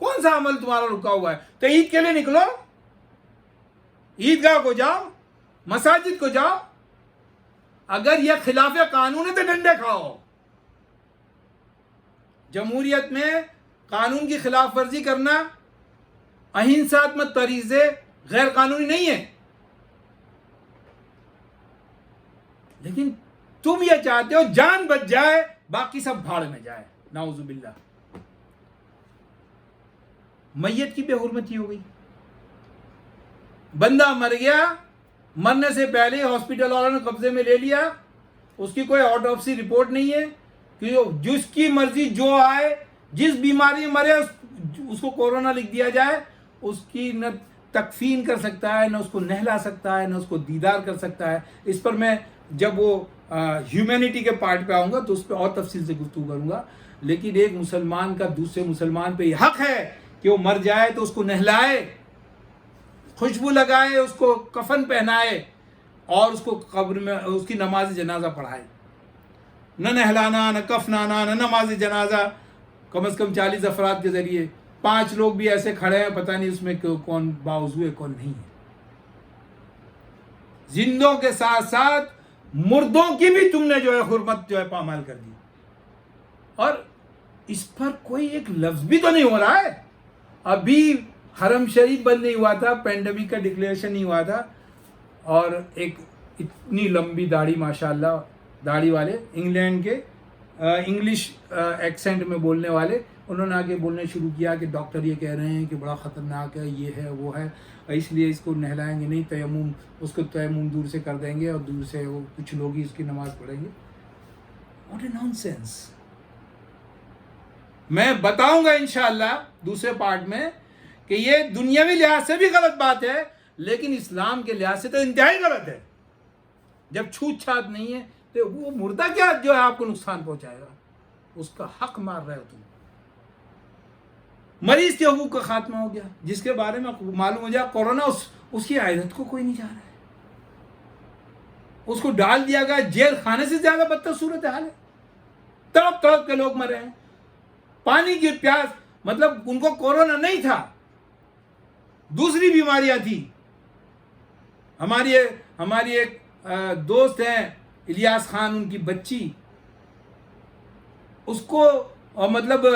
کون سا عمل تمہارا رکا ہوا ہے؟ تو عید کے لیے نکلو، عیدگاہ کو جاؤ، مساجد کو جاؤ. اگر یہ خلاف قانون ہے تو ڈنڈے کھاؤ. جمہوریت میں قانون کی خلاف ورزی کرنا اہنساتمک طریقے غیر قانونی نہیں ہے، لیکن تم یہ چاہتے ہو جان بچ جائے، باقی سب بھاڑ میں جائے. نعوذ باللہ. میت کی بے حرمتی ہو گئی. بندہ مر گیا، مرنے سے پہلے ہاسپٹل والوں نے قبضے میں لے لیا، اس کی کوئی آٹوپسی رپورٹ نہیں ہے کہ جس کی مرضی جو آئے، جس بیماری میں مرے اس کو کورونا لکھ دیا جائے. اس کی نہ تکفین کر سکتا ہے، نہ اس کو نہلا سکتا ہے، نہ اس کو دیدار کر سکتا ہے. اس پر میں جب وہ ہیومینٹی کے پارٹ پہ آؤں گا تو اس پہ اور تفصیل سے گفتگو کروں گا. لیکن ایک مسلمان کا دوسرے مسلمان پہ یہ حق ہے کہ وہ مر جائے تو اس کو نہلائے، خوشبو لگائے، اس کو کفن پہنائے اور اس کو قبر میں اس کی نماز جنازہ پڑھائے. نہ نہلانا، نہ کفنانا، نہ نماز جنازہ. کم از کم 40 افراد کے ذریعے 5 لوگ بھی ایسے کھڑے ہیں، پتہ نہیں اس میں کون باوضو ہے کون نہیں ہے. زندوں کے ساتھ ساتھ مردوں کی بھی تم نے جو ہے حرمت جو ہے پامال کر دی، اور اس پر کوئی ایک لفظ بھی تو نہیں ہو رہا ہے. ابھی حرم شریف بند نہیں ہوا تھا، پینڈیمک کا ڈکلیریشن نہیں ہوا تھا، اور ایک اتنی لمبی داڑھی، ماشاءاللہ داڑھی والے، انگلینڈ کے انگلش ایکسنٹ میں بولنے والے، انہوں نے آگے بولنے شروع کیا کہ ڈاکٹر یہ کہہ رہے ہیں کہ بڑا خطرناک ہے، یہ ہے وہ ہے، اس لیے اس کو نہلائیں گے نہیں، تیمم اس کو تیمم دور سے کر دیں گے اور دور سے وہ کچھ لوگ ہی اس کی نماز پڑھیں گے. What a naan sense. میں بتاؤں گا انشاءاللہ دوسرے پارٹ میں کہ یہ دنیاوی لحاظ سے بھی غلط بات ہے، لیکن اسلام کے لحاظ سے تو انتہائی غلط ہے۔ جب چھوت چھات نہیں ہے تو وہ مردہ کیا جو ہے آپ کو نقصان پہنچائے گا، اس کا حق مار رہے ہو تم۔ مریض کے حقوق کا خاتمہ ہو گیا، جس کے بارے میں معلوم ہو جائے کورونا اس کی عائلت کو کوئی نہیں جا رہا ہے، اس کو ڈال دیا گیا جیل خانے سے زیادہ بدتر صورتحال ہے، تڑپ تڑپ کے لوگ مرے ہیں، پانی کی پیاس، مطلب ان کو کورونا نہیں تھا، دوسری بیماریاں تھیں۔ ہماری ایک دوست ہیں الیاس خان، ان کی بچی، اس کو مطلب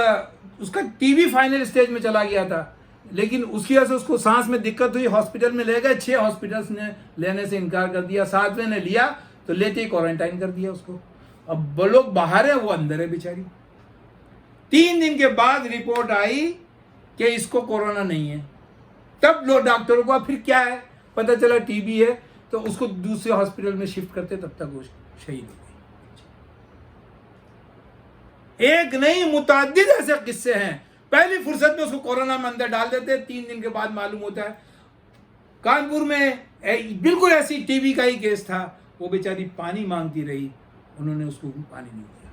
اس کا ٹی بی فائنل اسٹیج میں چلا گیا تھا، لیکن اس کی وجہ سے اس کو سانس میں دقت ہوئی، ہاسپٹل میں لے گئے، 6 ہاسپٹلس نے لینے سے انکار کر دیا، 7ویں نے لیا تو لیتے ہی کوارنٹائن کر دیا اس کو۔ اب وہ لوگ باہر ہیں، وہ اندر ہے بیچاری۔ 3 دن کے بعد رپورٹ آئی کہ اس کو کورونا نہیں ہے، تب لوگ ڈاکٹروں کو پھر کیا ہے پتہ چلا ٹی بی ہے، تو اس کو دوسرے ہاسپٹل میں شفٹ کرتے، تب تک وہ شہید ہو گئی۔ ایک نہیں متعدد ایسے قصے ہیں، پہلی فرصت میں اس کو کورونا میں اندر ڈال دیتے، 3 دن کے بعد معلوم ہوتا ہے۔ کانپور میں بالکل ایسی ٹی بی کا ہی کیس تھا، وہ بیچاری پانی مانگتی رہی، انہوں نے اس کو پانی نہیں دیا۔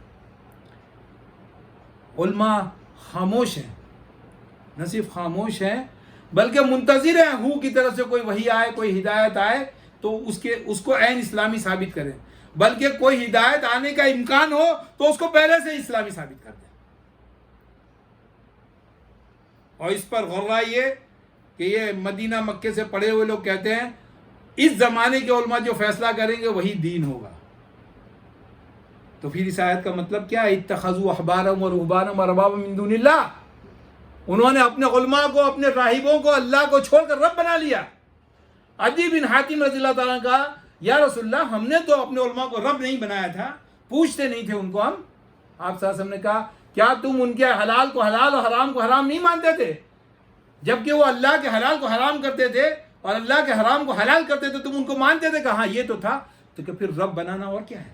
علماء خاموش ہیں، نہ صرف خاموش ہیں بلکہ منتظر ہیں ہو کی طرف سے کوئی وحی آئے، کوئی ہدایت آئے تو اس کو عین اسلامی ثابت کریں، بلکہ کوئی ہدایت آنے کا امکان ہو تو اس کو پہلے سے اسلامی ثابت کر دیں۔ اور اس پر غور یہ کہ یہ مدینہ مکے سے پڑھے ہوئے لوگ کہتے ہیں اس زمانے کے علماء جو فیصلہ کریں گے وہی دین ہوگا۔ تو پھر اس آیت کا مطلب کیا ہے؟ اتخذوا احبارهم ورهبانهم اربابا من دون اللہ، انہوں نے اپنے علماء کو، اپنے راہبوں کو اللہ کو چھوڑ کر رب بنا لیا۔ عدی بن حاتم رضی اللہ تعالیٰ کا یا رسول اللہ، ہم نے تو اپنے علماء کو رب نہیں بنایا تھا، پوچھتے نہیں تھے ان کو ہم۔ آپ صلی اللہ علیہ وسلم نے کہا کیا تم ان کے حلال کو حلال اور حرام کو حرام نہیں مانتے تھے؟ جبکہ وہ اللہ کے حلال کو حرام کرتے تھے اور اللہ کے حرام کو حلال کرتے تھے، تم ان کو مانتے تھے؟ کہا یہ تو تھا۔ تو کہ پھر رب بنانا اور کیا ہے؟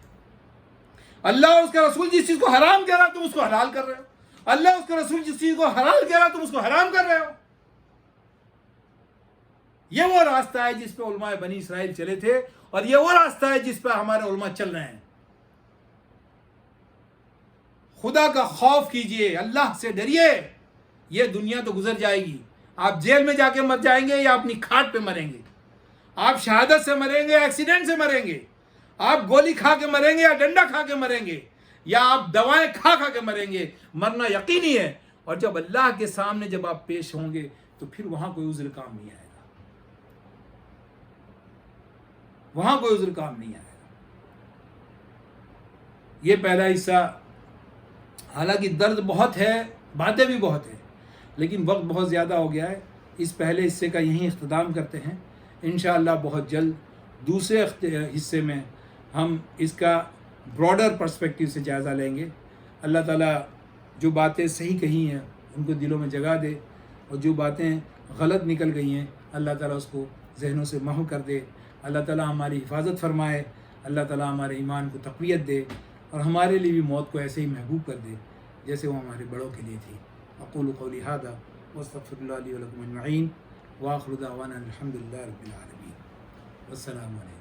اللہ اور اس کا رسول جس چیز کو حرام کہہ رہا تم اس کو حلال کر رہے ہو، اللہ اس کا رسول جس چیز کو حلال کہہ رہا تم اس کو حرام کر رہے ہو۔ یہ وہ راستہ ہے جس پہ علماء بنی اسرائیل چلے تھے، اور یہ وہ راستہ ہے جس پہ ہمارے علماء چل رہے ہیں۔ خدا کا خوف کیجئے، اللہ سے ڈریے، یہ دنیا تو گزر جائے گی، آپ جیل میں جا کے مر جائیں گے یا اپنی کھاٹ پہ مریں گے، آپ شہادت سے مریں گے، ایکسیڈنٹ سے مریں گے، آپ گولی کھا کے مریں گے یا ڈنڈا کھا کے مریں گے، یا آپ دوائیں کھا کے مریں گے، مرنا یقینی ہے۔ اور جب اللہ کے سامنے جب آپ پیش ہوں گے تو پھر وہاں کوئی عذر کام نہیں آئے گا، وہاں کوئی عذر کام نہیں آئے گا۔ یہ پہلا حصہ، حالانکہ درد بہت ہے، باتیں بھی بہت ہیں، لیکن وقت بہت زیادہ ہو گیا ہے، اس پہلے حصے کا یہیں اختتام کرتے ہیں۔ انشاءاللہ بہت جلد دوسرے حصے میں ہم اس کا براڈر پرسپیکٹیو سے جائزہ لیں گے۔ اللہ تعالیٰ جو باتیں صحیح کہی ہیں ان کو دلوں میں جگہ دے، اور جو باتیں غلط نکل گئی ہیں اللہ تعالیٰ اس کو ذہنوں سے محو کر دے۔ اللہ تعالیٰ ہماری حفاظت فرمائے، اللہ تعالیٰ ہمارے ایمان کو تقویت دے، اور ہمارے لیے بھی موت کو ایسے ہی محبوب کر دے جیسے وہ ہمارے بڑوں کے لیے تھی۔ اقول قولی ھذا واستغفر اللہ لی ولکم اجمعین، وآخر دعوانا الحمد للہ رب العالمین، والسلام علیکم۔